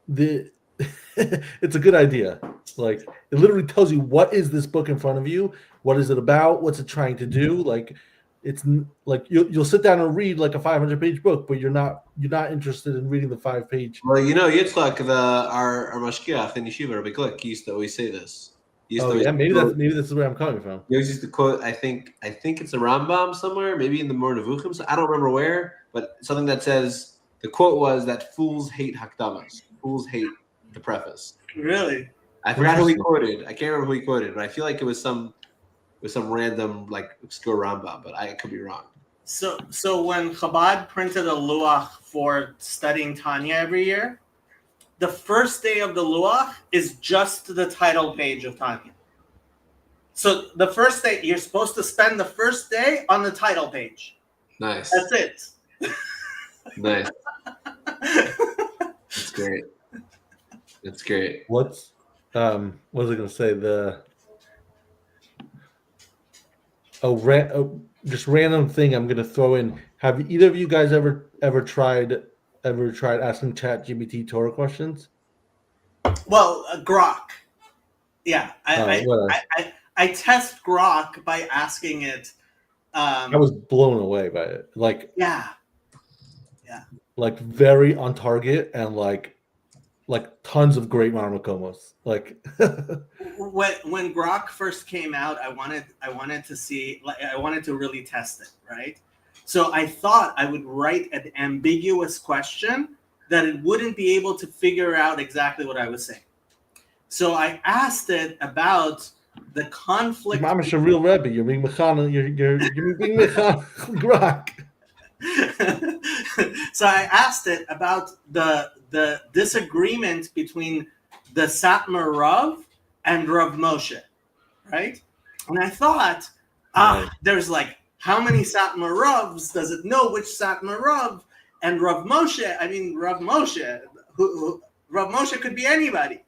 it's a good idea. Like it literally tells you what is this book in front of you, what is it about, what's it trying to do. Like it's like you'll sit down and read like a 500-page book, but you're not interested in reading the 5-page. Well, you know, Yitzchak, our mashkiach in yeshiva, Rabbi Glick, he used to always say this. Maybe this is where I'm coming from. He always used to quote. I think it's a Rambam somewhere, maybe in the Moreh Nevuchim. So I don't remember where, but something that says the quote was that fools hate hakdamas. Fools hate the preface. Really? I forgot who he quoted. I can't remember who he quoted, but I feel like it was some random like obscure Rambam, but I could be wrong. So when Chabad printed a luach for studying Tanya every year, the first day of the luach is just the title page of Tanya. So the first day, you're supposed to spend the first day on the title page. Nice. That's it. Nice. That's great. That's great. What was I going to say? Just random thing I'm going to throw in. Have either of you guys ever tried asking ChatGPT Torah questions? Well, Grok. Yeah, I test Grok by asking it. I was blown away by it. Like yeah, like very on target and like tons of great marmakomos. Like when Grok first came out, I wanted to see, like, I wanted to really test it, right? So I thought I would write an ambiguous question that it wouldn't be able to figure out exactly what I was saying. So I asked it about the conflict. Mom is a real Rebbe. You're being mechan. You're being mechan. Grak. So I asked it about the disagreement between the Satmar Rav and Rav Moshe, right? And I thought, Right. there's like, how many Satmar Ravs? Does it know which Satmar Rav? And Rav Moshe, Rav Moshe, who Rav Moshe could be anybody.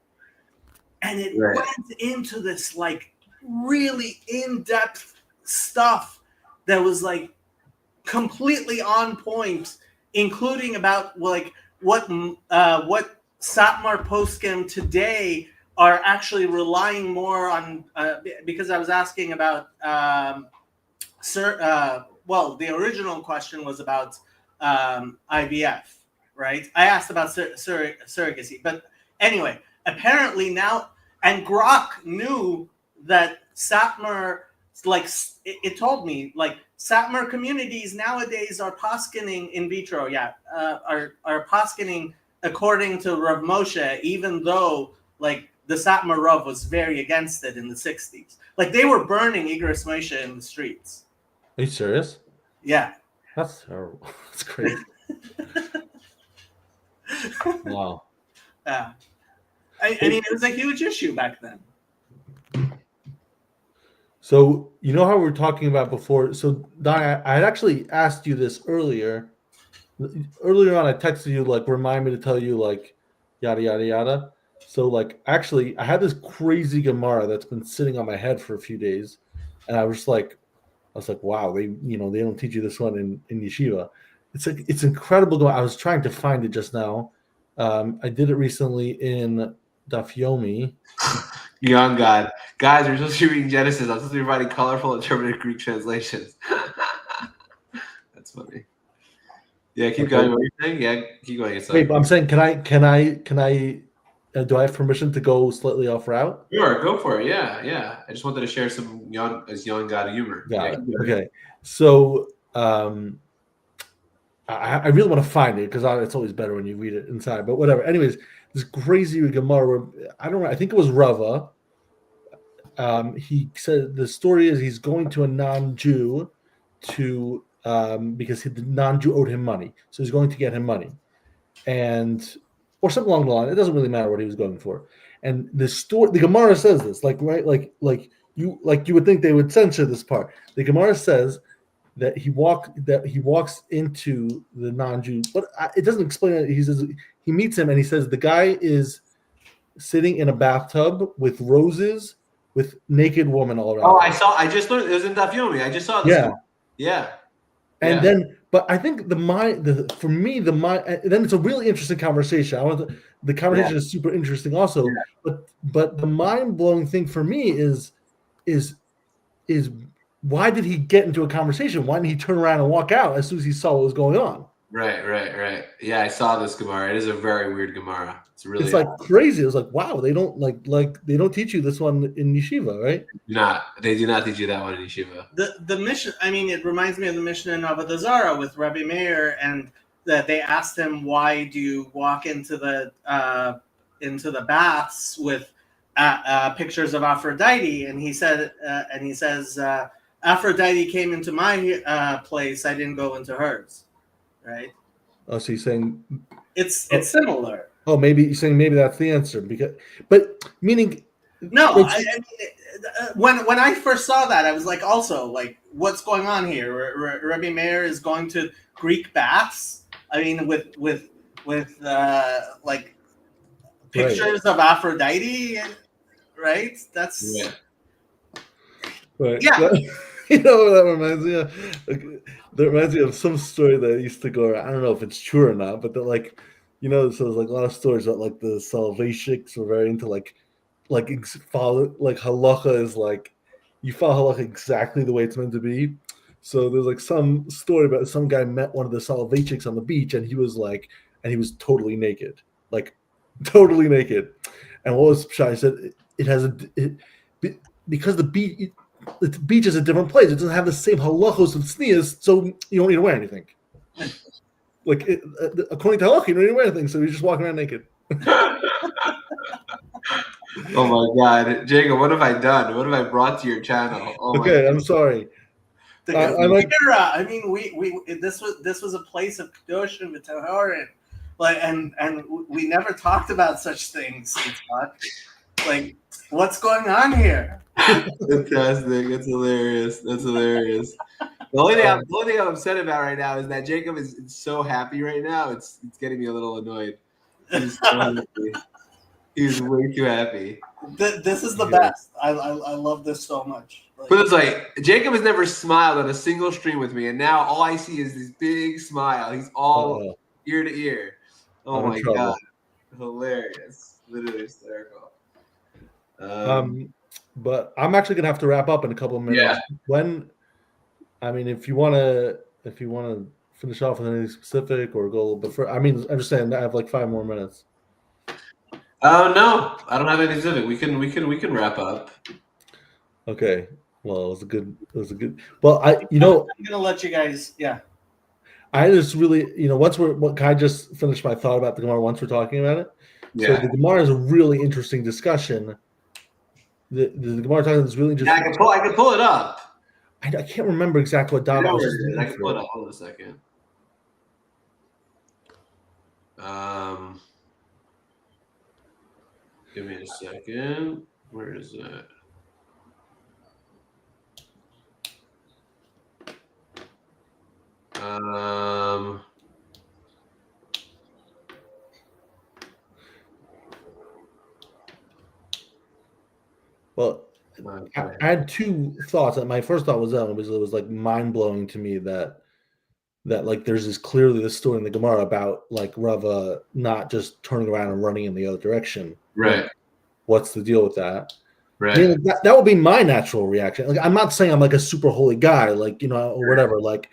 And it Right. went into this like really in-depth stuff that was like completely on point, including about like what Satmar Poskim today are actually relying more on, because I was asking about the original question was about IVF, right? I asked about surrogacy, but anyway, apparently now, and Grok knew that Satmar, like it told me, like Satmar communities nowadays are poskening in vitro, are poskening according to Rav Moshe, even though like the Satmar Rav was very against it in the 60s. Like they were burning Igros Moshe in the streets. Are you serious? Yeah. That's terrible. That's crazy. Wow. I mean, it was a huge issue back then. So you know how we were talking about before. So Don, I had actually asked you this earlier. Earlier on, I texted you like, remind me to tell you like, yada yada yada. So like, actually, I had this crazy Gemara that's been sitting on my head for a few days, and I was like, wow, they don't teach you this one in yeshiva. It's incredible. I was trying to find it just now. I did it recently in Daf Yomi. Young God. Guys, we're supposed to be reading Genesis. I'm supposed to be writing colorful interpretive Greek translations. That's funny. Yeah, keep going. What are you saying? Yeah, keep going. Wait, but I'm saying, can I? Do I have permission to go slightly off route? Sure, go for it. Yeah. I just wanted to share some young God humor. Yeah. Okay. So I really want to find it because it's always better when you read it inside. But whatever. Anyways, this crazy Gemara. I think it was Rava. He said the story is he's going to a non-Jew to because the non-Jew owed him money, so he's going to get him money, or something along the line. It doesn't really matter what he was going for. And the Gemara says this, like you would think they would censor this part. The Gemara says that he walks into the non-Jew, but it doesn't explain it. He says he meets him and he says the guy is sitting in a bathtub with roses with naked woman all around. Oh, I just learned it was in Daf Yomi. I just saw this. Yeah. And then, but I think then it's a really interesting conversation. The conversation is super interesting also. Yeah. But the mind blowing thing for me is why did he get into a conversation? Why didn't he turn around and walk out as soon as he saw what was going on? Right. Yeah, I saw this Gemara. It is a very weird Gemara. It's like crazy. It was like, wow, they don't they don't teach you this one in yeshiva, right? They do not teach you that one in yeshiva. The mission. I mean, it reminds me of the mission in Avodah Zarah with Rabbi Meir, and that they asked him, "Why do you walk into the baths with pictures of Aphrodite?" And he says, "Aphrodite came into my place. I didn't go into hers." Right. Oh, so you're saying it's similar. Oh, maybe you're saying maybe that's the answer but meaning no. When I first saw that, I was like, also like, what's going on here? Rabbi Meir is going to Greek baths. I mean, with like pictures of Aphrodite, right? That's right. Yeah. You know what that reminds me of? That reminds me of some story that I used to go around. I don't know if it's true or not, but so there's like a lot of stories about like the Salvatics were very into like halacha is like you follow halacha exactly the way it's meant to be. So there's like some story about some guy met one of the Salvatics on the beach and he was totally naked, And what was Pshai? He said because the beach is a different place. It doesn't have the same halachos of tznius, so you don't need to wear anything. According to halach, you don't need to wear anything, so you're just walking around naked. Oh my God, Jacob, what have I done? What have I brought to your channel? Oh my Okay, God. I'm sorry. The I like. Gemara. I mean, we this was a place of kedushim v'taharim, like, and we never talked about such things. Yitzchak. Like, what's going on here? Fantastic. That's hilarious. That's hilarious. The only thing I'm upset about right now is that Jacob is so happy right now. It's getting me a little annoyed. He's so happy. He's way too happy. This is the best. I love this so much. Like, But it's like Jacob has never smiled on a single stream with me, and now all I see is this big smile. He's all ear to ear. Oh I'm in my trouble. God. Hilarious. Literally hysterical. But I'm actually gonna have to wrap up in a couple of minutes. Yeah. If you wanna finish off with anything specific or go a little bit further, I mean, understand I have like 5 more minutes. Oh no, I don't have anything specific. We can wrap up. Okay. Well, it was a good. Well, I'm gonna let you guys. Yeah. I just really, can I just finish my thought about the Gemara once we're talking about it? Yeah. So the Gemara is a really interesting discussion. The Gemara talking is really interesting. Yeah, I can pull it up. I can't remember exactly what I Dava know was. where it is. I can pull it up. Hold on a second. Give me a second. Where is that? Well, I had 2 thoughts. My first thought was it was like mind blowing to me that like there's this story in the Gemara about like Rava not just turning around and running in the other direction. Right. Like, what's the deal with that? Right. I mean, that would be my natural reaction. Like, I'm not saying I'm like a super holy guy, like, or whatever. Like,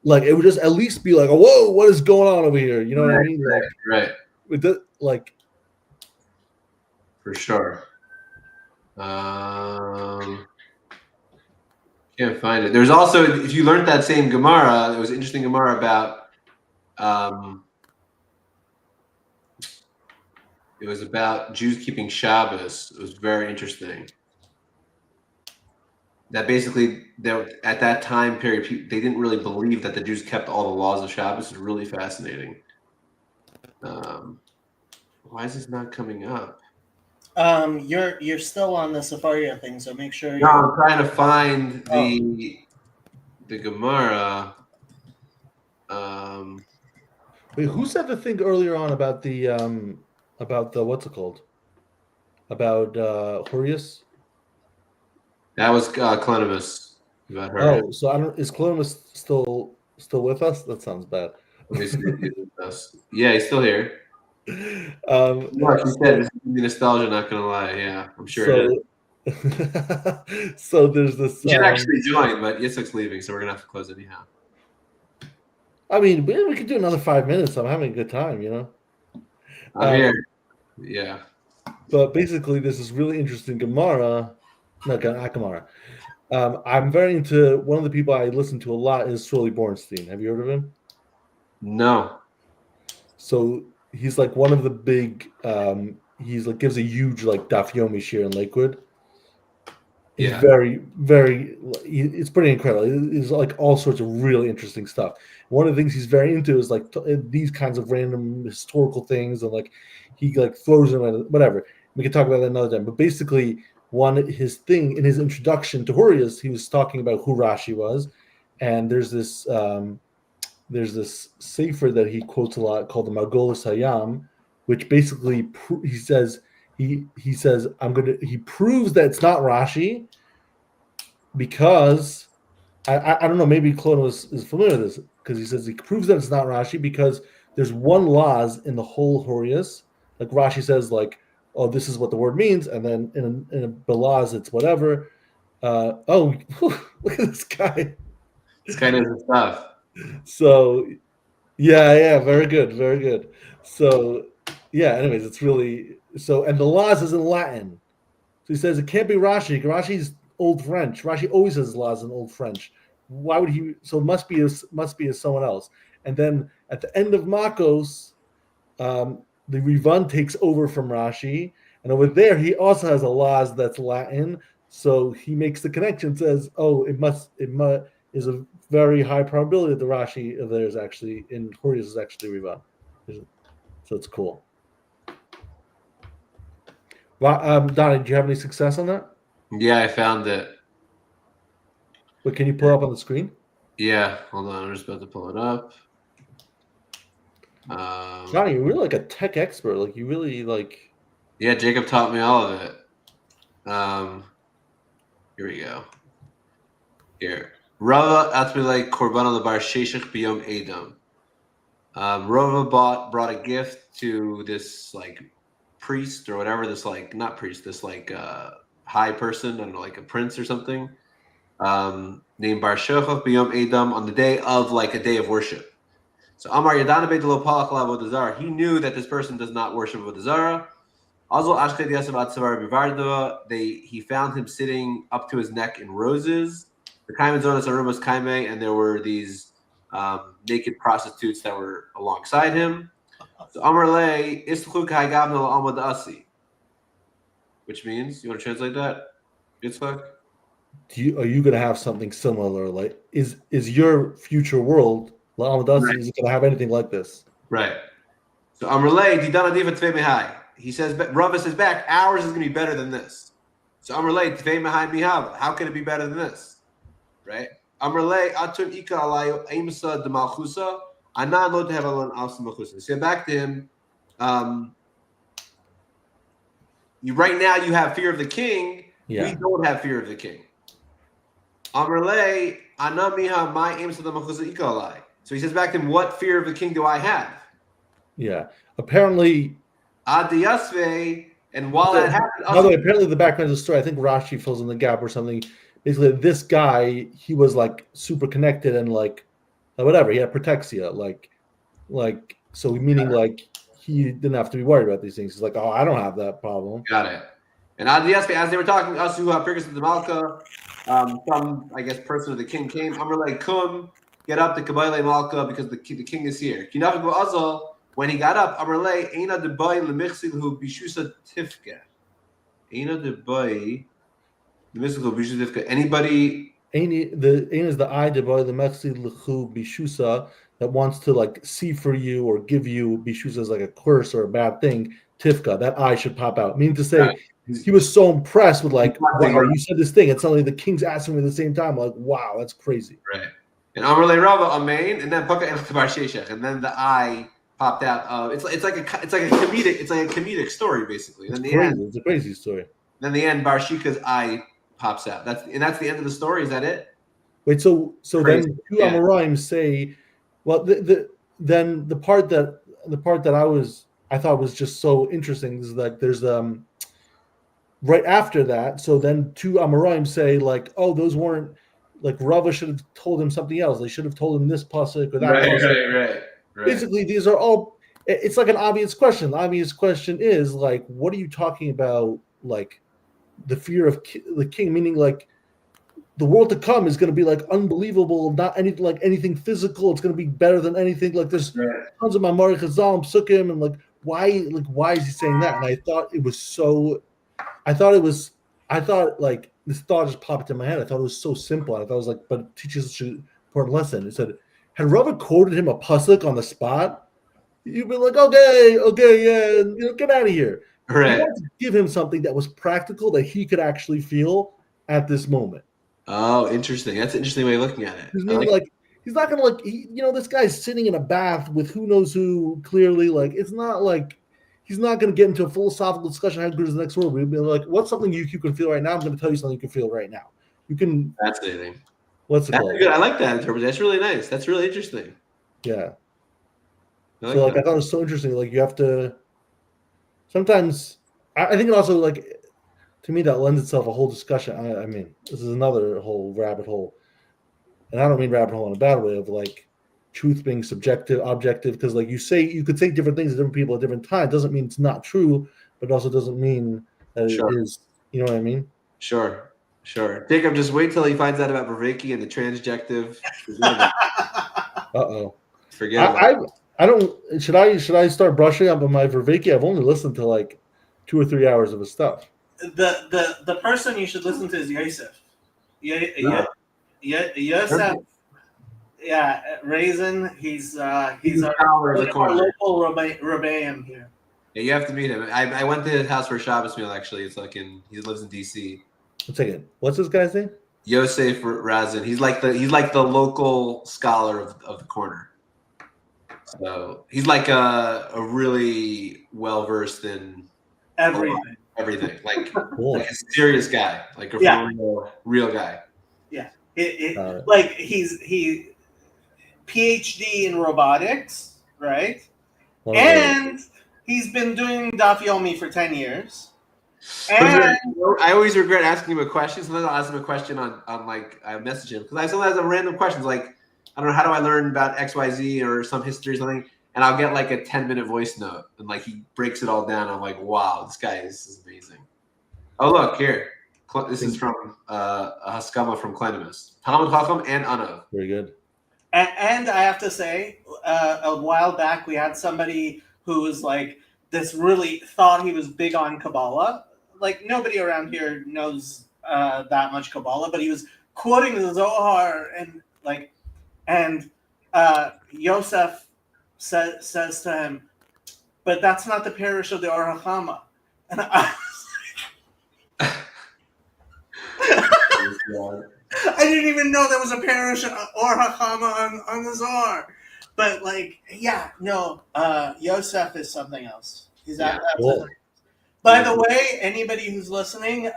like it would just at least be like, whoa, what is going on over here? You know what I mean? Like, right. With the, like, for sure. Can't find it. There's also, if you learned that same Gemara, there was an interesting Gemara about it was about Jews keeping Shabbos. It was very interesting. That basically, at that time period, they didn't really believe that the Jews kept all the laws of Shabbos. It's really fascinating. Why is this not coming up? You're still on the Sefaria thing, so make sure. No, I'm trying to find the Gemara. Wait, who said the thing earlier on about the what's it called? About Horius? That was Clonimus. About her. Oh, so I don't. Is Clonimus still with us? That sounds bad. Yeah, he's still here. Look, he said this is nostalgia. Not gonna lie. Yeah, I'm sure it is. So there's this. You should actually join, but Yitzchak's leaving, so we're gonna have to close it anyhow. I mean, we could do another 5 minutes. I'm having a good time, I'm here. Yeah. But basically, this is really interesting Gemara. No, not Gemara. I'm very into one of the people I listen to a lot is Shirley Bornstein. Have you heard of him? No. So he's like one of the big. He's like gives a huge like Daf Yomi share in Lakewood. He's very, very. It's pretty incredible. It's like all sorts of really interesting stuff. One of the things he's very into is like these kinds of random historical things, and like he like throws them in whatever. We can talk about that another time. But basically, his thing in his introduction to Horius, he was talking about who Rashi was, and there's this sefer that he quotes a lot called the Margolis Hayam, which basically he says he proves that it's not Rashi because I don't know, maybe Clone is familiar with this because he says he proves that it's not Rashi because there's one laz in the whole Horius. Like Rashi says, like, oh, this is what the word means, and then in a belaz it's whatever. Look at this guy. This guy knows his stuff. So yeah, very good. So yeah, anyways, it's really so, and the laws is in Latin. So he says it can't be Rashi. Rashi's Old French. Rashi always says laws in Old French. Why would he? So it must be as someone else. And then at the end of Makos, the Rivan takes over from Rashi, And over there, he also has a laz that's Latin. So he makes the connection, says, oh, it is a very high probability that the Rashi of there is actually, in Hordius is actually Rivan. So it's cool. Donnie, do you have any success on that? Yeah, I found it. But can you pull it up on the screen? Yeah, hold on. I'm just about to pull it up. Donnie, you're really like a tech expert. Like you really like. Yeah, Jacob taught me all of it. Here we go. Here. Rava Atmilei Korban al-Bar Sheshach Biyom Edom. Rava brought a gift to this like priest or whatever, this like not priest, this like high person, I don't know, like a prince or something, named Bar Sheshach Biyom Edom on the day of like a day of worship. So Amar Yadana Beit Lo Palach Avodah Zarah. He knew that this person does not worship Avodah Zarah. He found him sitting up to his neck in roses. The Kaimazonas Arumas Kaime, and there were these naked prostitutes that were alongside him. So Amar Le Isluch Haigavna Amad Asi, which means, you want to translate that, Yitzchak? Are you going to have something similar? Like, is your future world La'amad Asi, is it going to have anything like this? Right. So Amar Le Didana Diva Tvei Mehai. He says, Rava says back, ours is going to be better than this. So Amar Le Tvei Mehai Mihava. How can it be better than this? Right? Amar Le Atun Ika Alayo Aimsa de Malchusa. Anan Lo Tehav Alon Alsa Malchusa. He said back to him, right now you have fear of the king. Yeah. We don't have fear of the king. Amar Le Anamiha my Aimsa de Malchusa Ika Alai. So he says back to him, what fear of the king do I have? Yeah. Apparently, Adiyasve, and while that happened, by the way, apparently the background of the story, I think Rashi fills in the gap or something. Basically, this guy, he was like super connected and like whatever. He had protexia, like so meaning like he didn't have to be worried about these things. He's like, oh, I don't have that problem. Got it. And Adiyasve, as they were talking, Asu Pirkus of the Malka, some I guess person of the king came. Amar like Kum, get up to Kabbalah Malka because the king is here. Kinafik Azal. When he got up, Amarle, Eina de boy lemichsil hu bishusa tifke. Eina de boy lemichsil hu bishusa tifke. Anybody? Eina is the I de boy lemichsil hu bishusa that wants to like see for you or give you bishusa as like a curse or a bad thing. Tifka, that I should pop out. Meaning to say, right. He was so impressed with like, wow, you said this thing, and suddenly the king's asking me at the same time. Like, wow, that's crazy. Right. And Amarle Rava Amen, and then Paka El Tabar Sheshach, and then the I popped out. It's like a comedic story basically. It's crazy. It's a crazy story. Then the end, Barshika's eye pops out. That's the end of the story. Is that it? Wait, so crazy. Then two Amoraim say, well, then the part that I thought was just so interesting is that there's right after that. So then two Amoraim say like, oh, those weren't like Rava should have told him something else. They should have told him this pasuk or that pasuk. Right. Basically, these are all. It's like an obvious question. The obvious question is like, what are you talking about? Like, the fear of the king, meaning like the world to come is going to be like unbelievable. Not anything physical. It's going to be better than anything. Like there's tons of Mamari Chazal and Psukim, and like why is he saying that? And I thought it was so. I thought like this thought just popped in my head. I thought it was so simple. And I thought it was like, but it teaches such an important lesson. It said, had Rava quoted him a pasuk on the spot, you'd be like, okay, yeah, get out of here. Right. You want to give him something that was practical that he could actually feel at this moment. Oh, interesting. That's an interesting way of looking at it. He's not gonna this guy's sitting in a bath with who knows who. Clearly, like it's not like he's not gonna get into a philosophical discussion. How good is the next world? We'd be like, what's something you can feel right now? I'm gonna tell you something you can feel right now. You can. Fascinating. What's it called? Good. I like that interpretation. That's really nice. That's really interesting. Yeah. I thought it was so interesting. Like you have to. Sometimes I think it also like to me that lends itself a whole discussion. I mean, this is another whole rabbit hole, and I don't mean rabbit hole in a bad way of like truth being subjective, objective. Because like you could say different things to different people at different times. Doesn't mean it's not true, but it also doesn't mean that it is. You know what I mean? Sure. Jacob, just wait till he finds out about Verveki and the transjective. Forget it. I don't. Should I start brushing up on my Verveki? I've only listened to like 2 or 3 hours of his stuff. The person you should listen to is Yosef. Yeah. Yosef. Yeah, Raisin. He's a our scholar of the corner. local Rebbeim here. Yeah, you have to meet him. I went to his house for a Shabbos meal. Actually, it's like he lives in DC. One second. What's this guy's name? Yosef Razin. He's like the local scholar of the corner. So he's like a really well versed in Everything. everything. Like Cool. a serious guy, like a real guy. Yeah, like he PhD in robotics, right? And he's been doing Daf Yomi for 10 years. And I always regret asking him a question. Sometimes I'll ask him a question on like I message him because I sometimes have random questions like I don't know, how do I learn about XYZ or some history or something, and I'll get like a 10-minute voice note and like he breaks it all down. I'm like, wow, this guy is amazing. Oh look here, this is from a Haskama from Kleinemos, Talmud Chacham and Anav. Very good. And I have to say, a while back we had somebody who was like this really thought he was big on Kabbalah. Like nobody around here knows that much Kabbalah, but he was quoting the Zohar and Yosef says to him, "But that's not the parish of the Or HaChama." And I I didn't even know there was a parish Or HaChama on the Zohar. But Yosef is something else. He's Cool. By the way, anybody who's listening,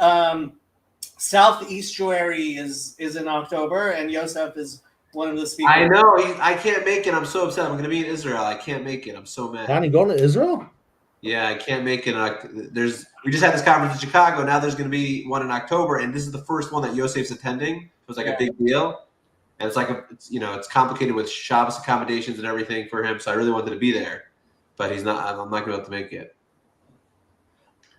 South Estuary is in October, and Yosef is one of the speakers. I know. I can't make it. I'm so upset. I'm going to be in Israel. I can't make it. I'm so mad. Donnie, going to Israel? Yeah, I can't make it. We just had this conference in Chicago. Now there's going to be one in October, and this is the first one that Yosef's attending. So it's like a big deal, and it's like it's complicated with Shabbos accommodations and everything for him. So I really wanted to be there, but he's not. I'm not going to be able to make it.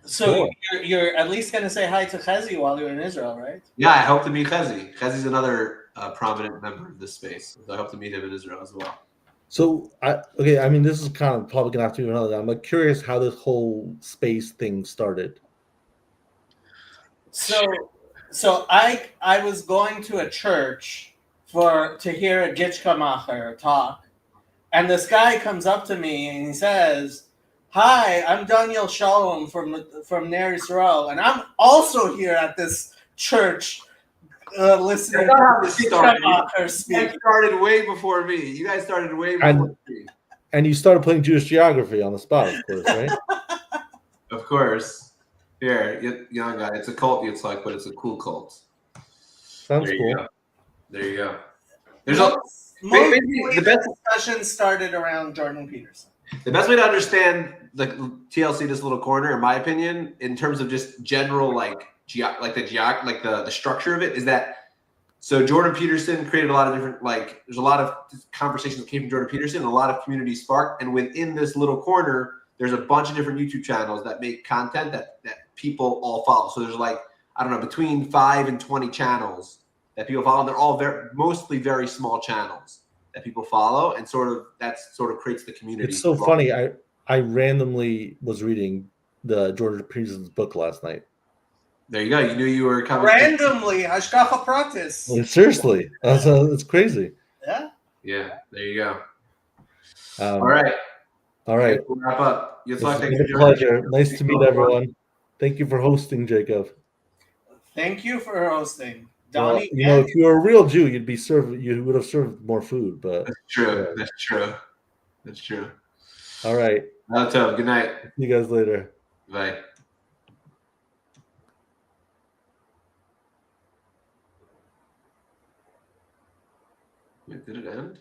So you're at least going to say hi to Chezi while you're in Israel, right? Yeah, I hope to meet Chezi. Chezi's another prominent member of this space. So I hope to meet him in Israel as well. So I mean, this is kind of probably gonna have to be another. I'm like curious how this whole space thing started. So I was going to a church to hear a Gitchka talk, and this guy comes up to me and he says, "Hi, I'm Daniel Shalom from Ner Yisrael, and I'm also here at this church listening." You guys started way before me. You guys started way before me. And you started playing Jewish geography on the spot, of course, right? Of course. Here, young guy. It's a cult, Yitzchak, but it's a cool cult. Sounds cool. There you go. The best discussion started around Jordan Peterson. The best way to understand the TLC, this little corner, in my opinion, in terms of just general the structure of it, is that so Jordan Peterson created a lot of different there's a lot of conversations that came from Jordan Peterson, and a lot of community sparked, and within this little corner, there's a bunch of different YouTube channels that make content that people all follow. So there's between 5 and 20 channels that people follow. And they're all mostly very small channels that people follow, and that creates the community. It's so funny. I randomly was reading the Jordan Peterson's book last night. There you go. You knew you were coming. Randomly, Hashkafa Pratis. Well, seriously, it's crazy. Yeah. Yeah. There you go. All right. We'll wrap up. It's been a pleasure. Nice to meet everyone. Thank you for hosting, Jacob. Thank you for hosting. Donnie, if you were a real Jew, you would have served more food, but that's true. That's true. All right. Good night. See you guys later. Bye. Wait, did it end?